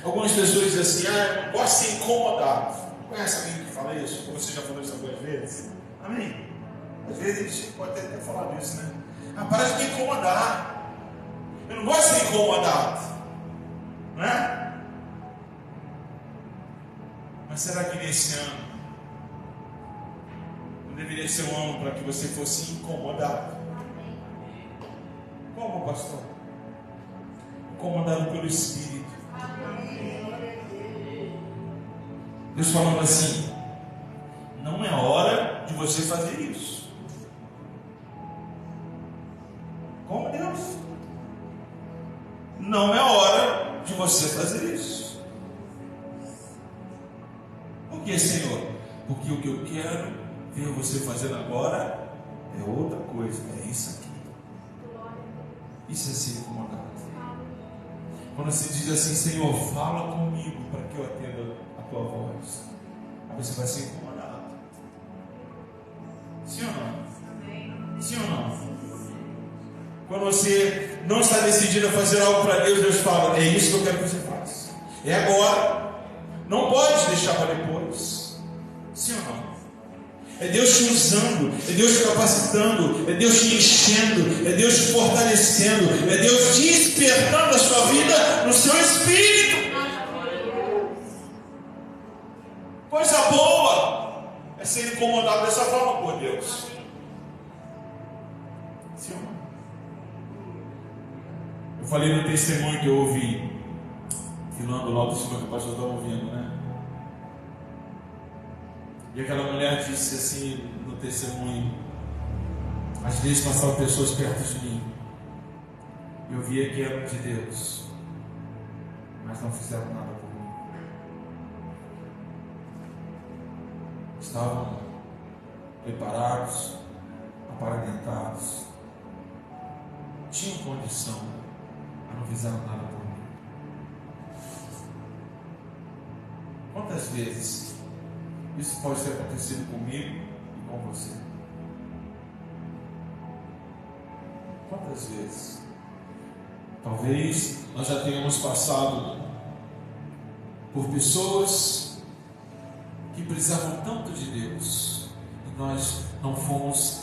Algumas pessoas dizem assim: eu não gosto de ser incomodado. Conhece alguém que fala isso? Você já falou isso algumas vezes? Amém? Às vezes a gente pode até falar disso, né? Para de me incomodar. Eu não gosto de ser incomodado. Não é? Mas será que nesse ano não deveria ser um ano para que você fosse incomodado? Como, pastor? Incomodado pelo Espírito. Deus falando assim: não é hora de você fazer isso. Como Deus? Não é hora de você fazer isso. Por que, Senhor? Porque o que eu quero ver você fazendo agora é outra coisa, é isso aqui. Isso é ser incomodado. Quando você diz assim: Senhor, fala comigo para que eu atenda a tua voz, aí você vai ser incomodado. Sim ou não? Sim ou não? Quando você não está decidido a fazer algo para Deus, Deus fala: é isso que eu quero que você faça. É agora. Não pode deixar para depois. Sim ou não? É Deus te usando, é Deus te capacitando, é Deus te enchendo, é Deus te fortalecendo, é Deus despertando a sua vida no seu espírito. Coisa boa é ser incomodado dessa forma por Deus. Sim ou não? Eu falei no testemunho que eu ouvi, filando lá do cima que o pastor estava ouvindo, né? E aquela mulher disse assim no testemunho: às vezes passavam pessoas perto de mim, eu via que eram de Deus, mas não fizeram nada por mim. Estavam preparados, aparamentados, tinham condição, mas não fizeram nada por mim. Quantas vezes isso pode ter acontecido comigo e com você? Quantas vezes? Talvez nós já tenhamos passado por pessoas que precisavam tanto de Deus e nós não fomos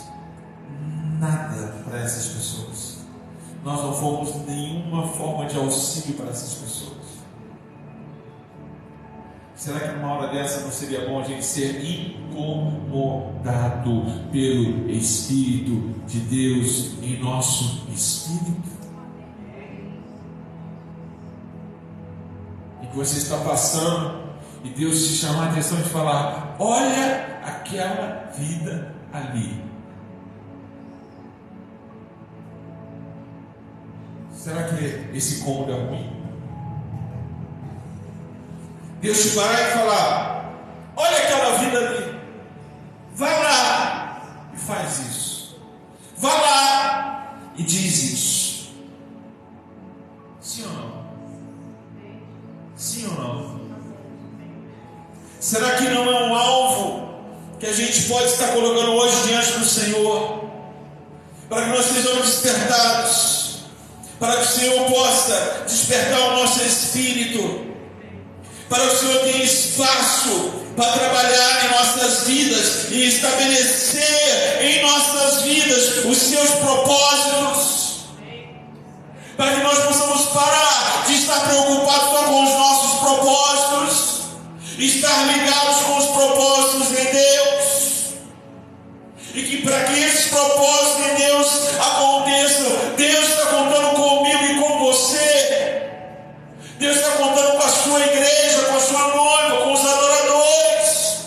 nada para essas pessoas. Nós não fomos nenhuma forma de auxílio para essas pessoas. Será que numa hora dessa não seria bom a gente ser incomodado pelo Espírito de Deus em nosso espírito? E que você está passando e Deus te chama a atenção de falar: olha aquela vida ali. Será que esse incômodo é ruim? Deus te vai falar: olha aquela vida ali, vai lá e faz isso, vai lá e diz isso. Sim ou não? Sim ou não? Será que não é um alvo que a gente pode estar colocando hoje diante do Senhor, para que nós sejamos despertados, para que o Senhor possa despertar o nosso espírito, para que o Senhor tenha espaço para trabalhar em nossas vidas e estabelecer em nossas vidas os seus propósitos, para que nós possamos parar de estar preocupados só com os nossos propósitos, estar ligados com os propósitos de Deus, e que para que esses propósitos de Deus aconteçam, Deus está contando comigo e com você. Deus está contando com a sua igreja, com a sua noiva, com os adoradores.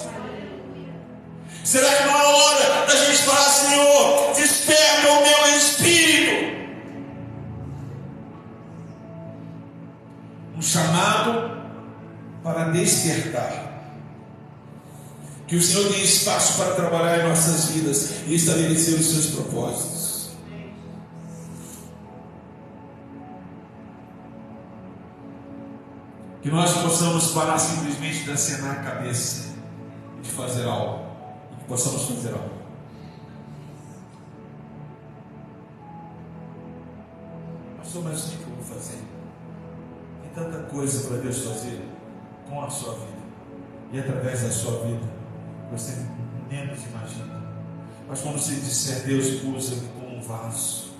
Será que não é hora da gente falar: Senhor, desperta o meu espírito? Um chamado para despertar. Que o Senhor tenha espaço para trabalhar em nossas vidas e estabelecer os seus propósitos. Que nós possamos parar simplesmente de acenar a cabeça e de fazer algo. E que possamos fazer algo. Pastor, mas o que eu vou fazer? Tem tanta coisa para Deus fazer com a sua vida e através da sua vida. Você menos imagina. Mas quando você disser: Deus, usa-me como um vaso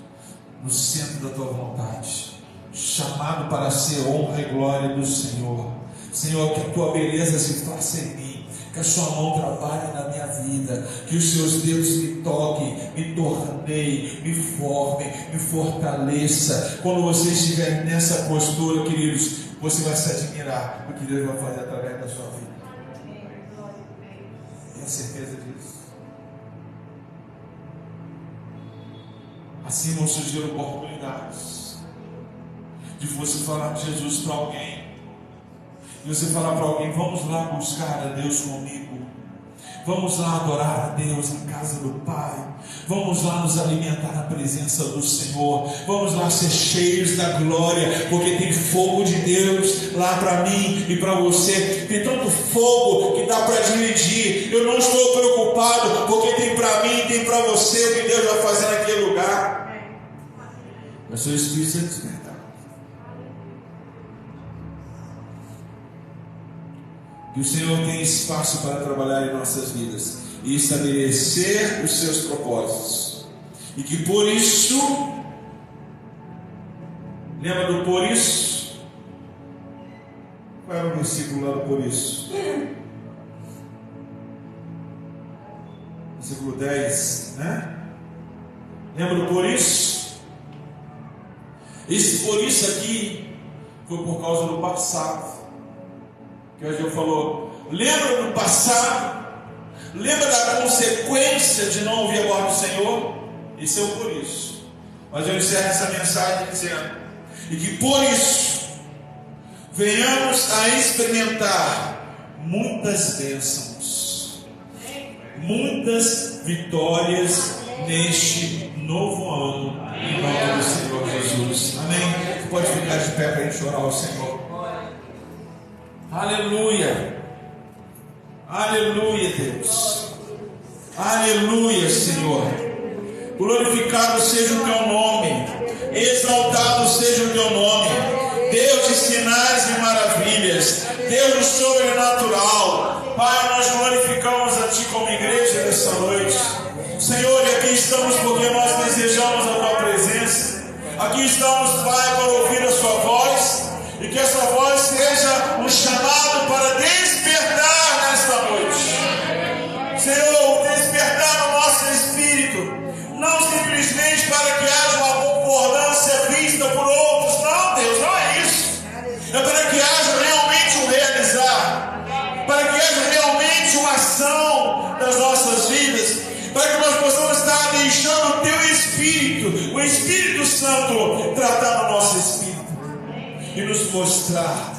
no centro da tua vontade, chamado para ser honra e glória do Senhor. Senhor, que a tua beleza se faça em mim, que a sua mão trabalhe na minha vida, que os seus dedos me toquem, me torneiem, me formem, me fortaleça. Quando você estiver nessa postura, queridos, você vai se admirar do que Deus vai fazer através da sua vida. Tenha certeza disso. Assim vão surgir oportunidades de você falar de Jesus para alguém, de você falar para alguém: vamos lá buscar a Deus comigo, vamos lá adorar a Deus na casa do Pai, vamos lá nos alimentar na presença do Senhor, vamos lá ser cheios da glória, porque tem fogo de Deus lá para mim e para você. Tem tanto fogo que dá para dividir. Eu não estou preocupado, porque tem para mim e tem para você o que Deus vai fazer naquele lugar. Mas seu espírito se despertar. Que o Senhor tenha espaço para trabalhar em nossas vidas e estabelecer os seus propósitos. E que por isso, lembra do por isso? Qual era o versículo lá do por isso? versículo 10, né? Lembra do por isso? Esse por isso aqui foi por causa do passado. Que o Ageu falou, lembra do passado? Lembra da consequência de não ouvir a voz do Senhor? Esse é o por isso. Mas eu encerro essa mensagem dizendo, e que por isso venhamos a experimentar muitas bênçãos, muitas vitórias neste novo ano, em nome do Senhor Jesus. Amém? Você pode ficar de pé para a gente orar ao Senhor. Aleluia. Aleluia, Deus. Aleluia, Senhor. Glorificado seja o teu nome, exaltado seja o teu nome, Deus de sinais e maravilhas, Deus do sobrenatural. Pai, nós glorificamos a Ti como igreja nessa noite. Senhor, e aqui estamos porque nós desejamos a Tua presença. Aqui estamos, Pai, para ouvir a Sua voz, e que essa voz seja um chamado para despertar nesta noite. Senhor, despertar no nosso espírito, não simplesmente para que haja uma concordância vista por outros. Não, Deus, não é isso. É para que haja realmente um realizar, para que haja realmente uma ação das nossas vidas, para que nós possamos estar deixando o Teu Espírito, o Espírito Santo, tratar no nosso espírito e nos mostrar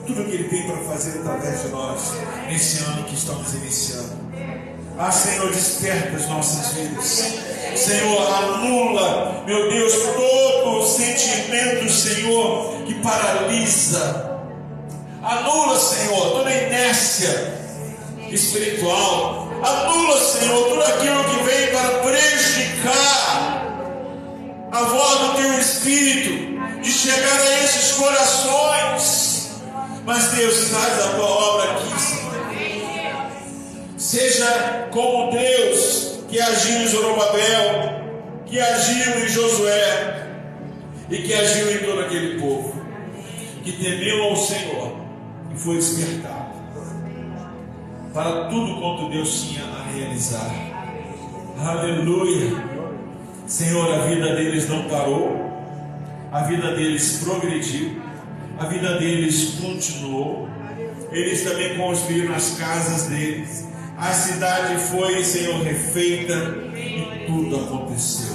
tudo o que Ele tem para fazer através de nós nesse ano que estamos iniciando. Ah, Senhor, desperta as nossas vidas. Senhor, anula, meu Deus, todo o sentimento, Senhor, que paralisa. Anula, Senhor, toda a inércia espiritual. Anula, Senhor, tudo aquilo que vem para prejudicar a voz do Teu Espírito, de chegar a esses corações. Mas Deus, faz a Tua obra aqui, Senhor. Seja como Deus que agiu em Zorobabel, que agiu em Josué e que agiu em todo aquele povo que temeu ao Senhor e foi despertado para tudo quanto Deus tinha a realizar. Aleluia. Senhor, a vida deles não parou, a vida deles progrediu, a vida deles continuou. Eles também construíram as casas deles, a cidade foi, Senhor, refeita e tudo aconteceu.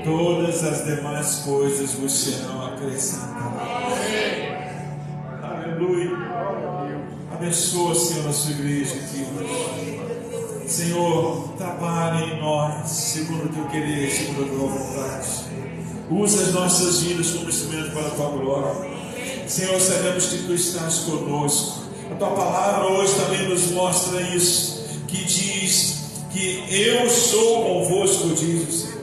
Todas as demais coisas vos serão acrescentadas. Aleluia. Abençoa, Senhor, a sua igreja aqui hoje. Senhor, trabalhe em nós, segundo o Teu querer, segundo a Tua vontade. Usa as nossas vidas como instrumento para a Tua glória. Senhor, sabemos que Tu estás conosco. A Tua palavra hoje também nos mostra isso, que diz que eu sou convosco, diz o Senhor.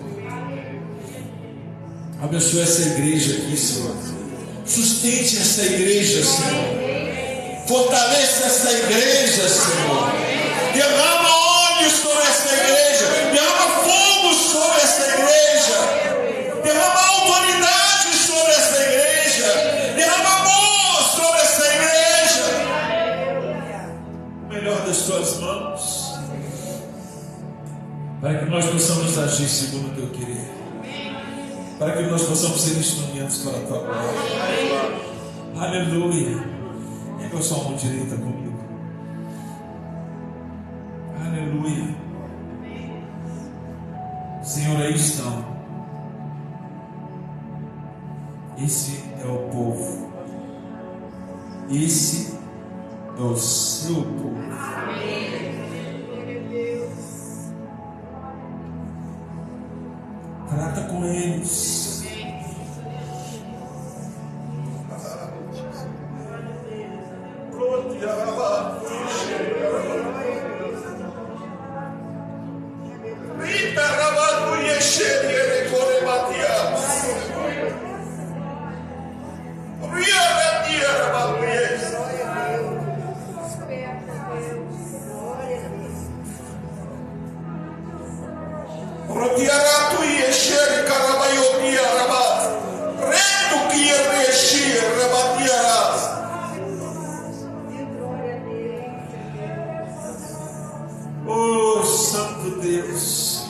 Abençoe essa igreja aqui, Senhor. Sustente essa igreja, Senhor. Fortaleça essa igreja, Senhor. Derrama óleo sobre essa igreja. Derrama fogo sobre essa igreja. Derrama autoridade sobre essa igreja. Derrama amor sobre essa igreja. O melhor das Tuas mãos, para que nós possamos agir segundo o Teu querer, para que nós possamos ser instrumentos para a Tua glória. Aleluia. Pega a sua mão direita comigo. Aleluia. Senhor, aí estão. Esse é o povo. Esse é o seu povo. Trata com eles. Santo Deus.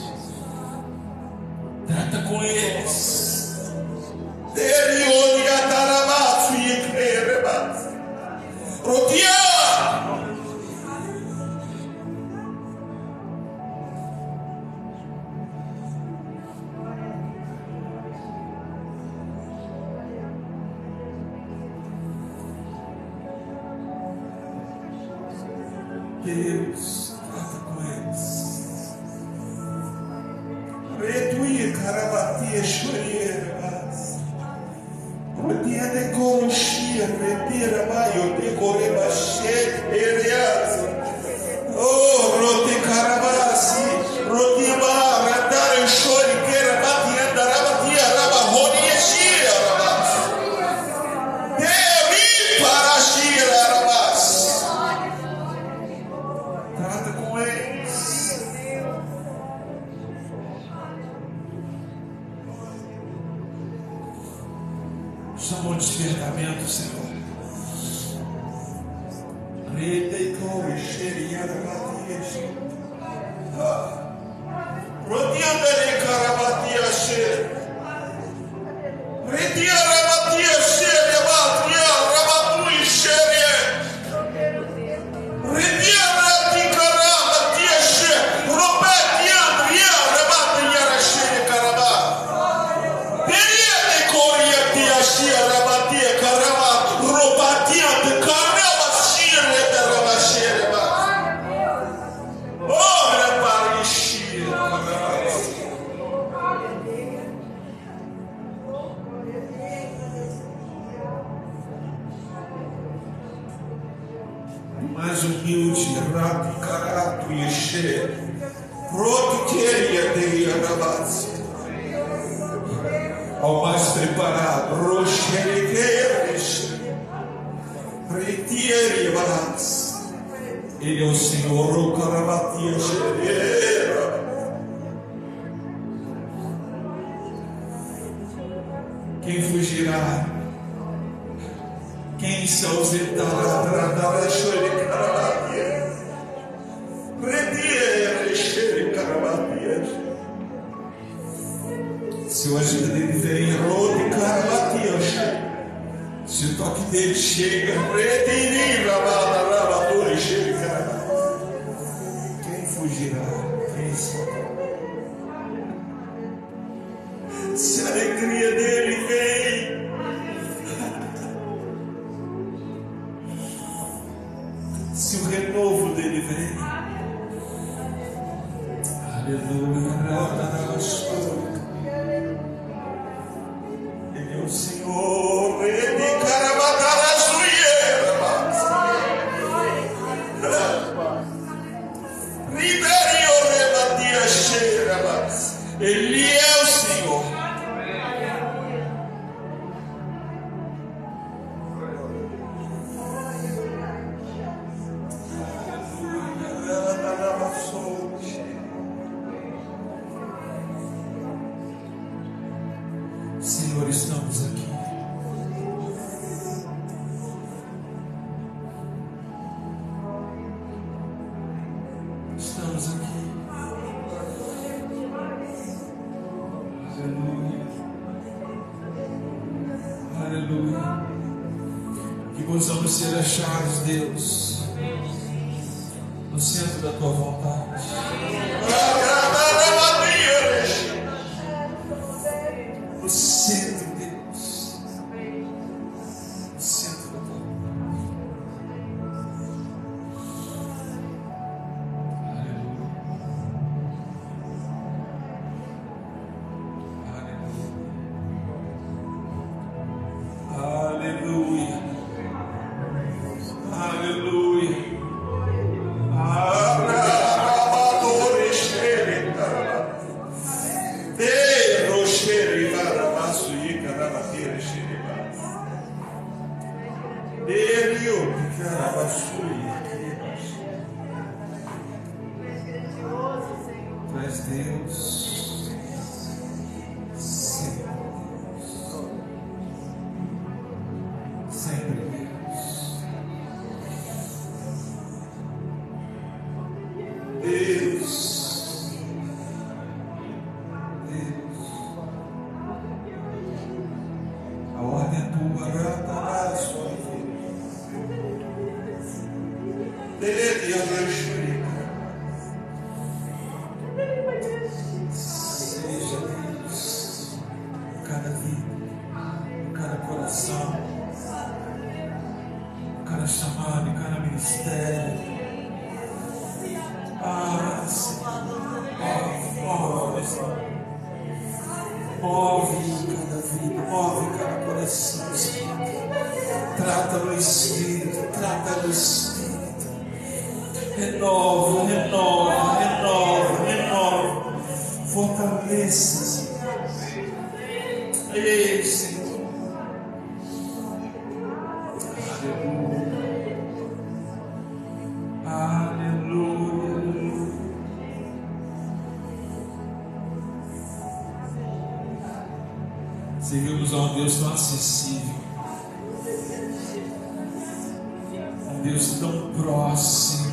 Trata com eles. Deus, trata com eles. Retuia carabatia choreiras. Rodia de coroxia, retira maio de corebaxê, ereas. Oh, roti carabasi, roti barra, dar o chore, queira batia, darabatia, rabahoni e gira, rabas. Demi para gira, rabas. Trata com eles. Chamou de despertamento, Senhor. Rede come xeriara batia. Rodeando de carabatia cheia. Retiara batia cheia, batia, rabatu e cheia. Retiara de carabatia cheia. Robetia, ria, rabatia cheia, carabá. Teria de coria tia cheia, rabatia, carabá. Robatia de carabá cheia, rabá cheia, oh, rabá cheia, carabá. Mais humilde, rato, carato e cheio, roto queria ter rabas. Ao mais preparado, roxerequeiras, retiere balas. Ele é o Senhor, o carabatia xereira. Quem fugirá? Quem se ausentará? Tratará chore carabatia. Retiere xere carabatia. Se o agito dele vem, rote carabatia. Se o toque dele chega, retire rabadura e chega carabatia. Quem fugirá? Quem escapará? Se a alegria dele vem, se o renovo dele vem, aleluia, ele é o Senhor, ele carabatará suieira, riberio rebatia cheira, ele é o Senhor. Senhor, estamos aqui. Estamos aqui. Aleluia. Aleluia. Que possamos ser achados, Deus, no centro da tua vontade. No centro, Deus. No centro da tua vontade. Aleluia. Aleluia. Aleluia. Tu és Deus, sempre Deus, sempre Deus. Deus, Seja Deus, cada vida, cada coração, cada chamado, cada ministério. Senhor, move cada vida, move cada coração, Senhor. Trata no Espírito, trata no Espírito. Renova, renova, renova, renova. Fortaleça, Senhor. Ei, Senhor. Aleluia. Aleluia. Servimos a um Deus tão acessível, um Deus tão próximo.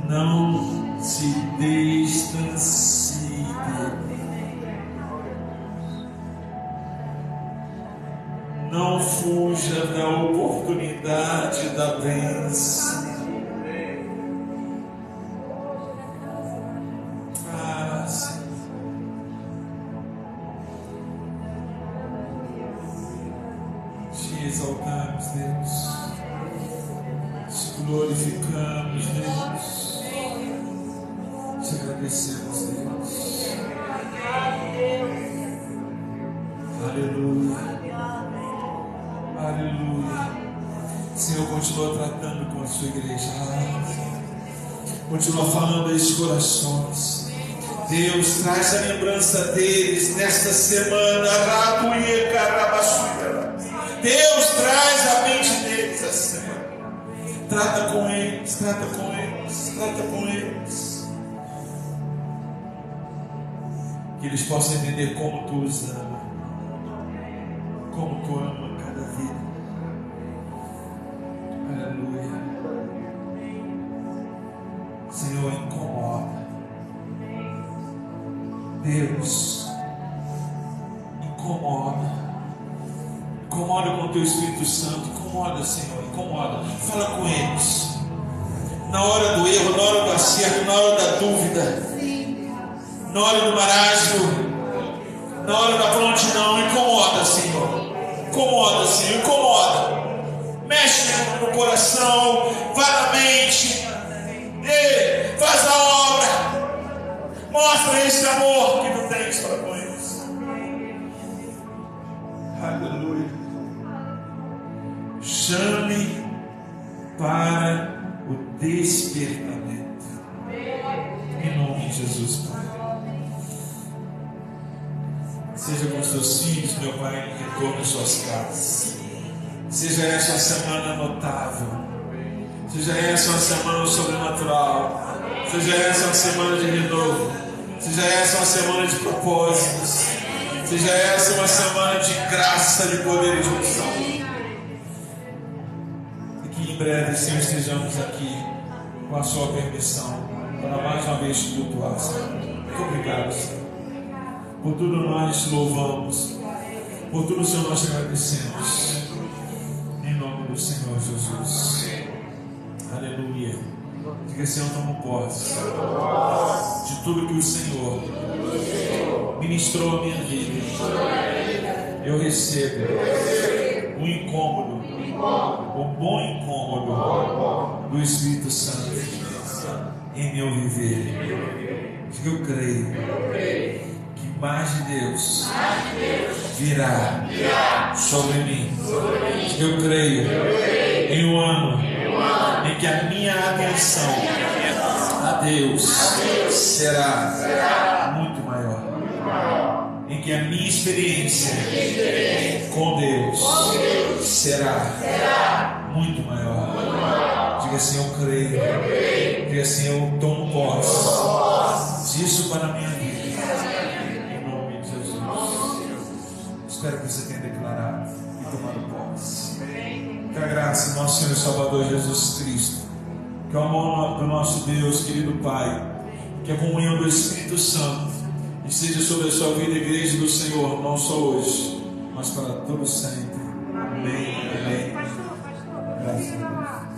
Não se distancie. Não fuja da oportunidade da bênção. Te exaltamos, Deus. Te glorificamos, Deus. Te agradecemos, Deus. Aleluia. Aleluia. Senhor, continua tratando com a sua igreja. Continua falando a esses corações. Deus, traz a lembrança deles nesta semana. Deus, traz a mente deles essa semana. Trata com eles, trata com eles, trata com eles. Que eles possam entender como tu os ama, como tu ama cada vida. Aleluia. Senhor, incomoda. Deus, incomoda. Incomoda com o teu Espírito Santo. Incomoda, Senhor, incomoda. Fala com eles. Na hora do erro, na hora do acerto, na hora da dúvida, na hora do marasmo, na hora da prontidão. Incomoda, Senhor. Incomoda, Senhor, incomoda. Mexe no coração, vai na mente. Ei, faz a obra. Mostra esse amor que tu tens para com eles. Aleluia. Chame para o despertamento. Em nome de Jesus, Pai. Seja com os teus filhos, meu Pai, em retorno às suas casas. Seja essa uma semana notável. Seja essa uma semana sobrenatural. Seja essa uma semana de renovo. Seja essa uma semana de propósitos. Seja essa uma semana de graça, de poder e de unção. E que em breve, Senhor, estejamos aqui com a sua permissão para mais uma vez te cultuar, Senhor. Muito obrigado, Senhor. Por tudo nós te louvamos. Por tudo, Senhor, nós te agradecemos. Em nome do Senhor Jesus. Aleluia. Diga, Senhor, tomo posse de tudo que o Senhor ministrou a minha vida. Eu recebo o incômodo, o bom incômodo do Espírito Santo em meu viver. Diga, eu creio que mais de Deus virá sobre mim. Diga, eu creio em um ano em que a minha atenção a Deus será muito maior, em que a minha experiência com Deus será muito maior. Diga assim, eu creio. Diga assim, eu tomo posse disso para a minha vida, em nome de Jesus. Espero que você tenha declarado e tomado posse. Que a graça do nosso Senhor e Salvador Jesus Cristo, que o amor do nosso Deus, querido Pai, que a comunhão do Espírito Santo esteja sobre a sua vida, igreja do Senhor, não só hoje, mas para todo sempre. Amém. Amém. Graças a Deus.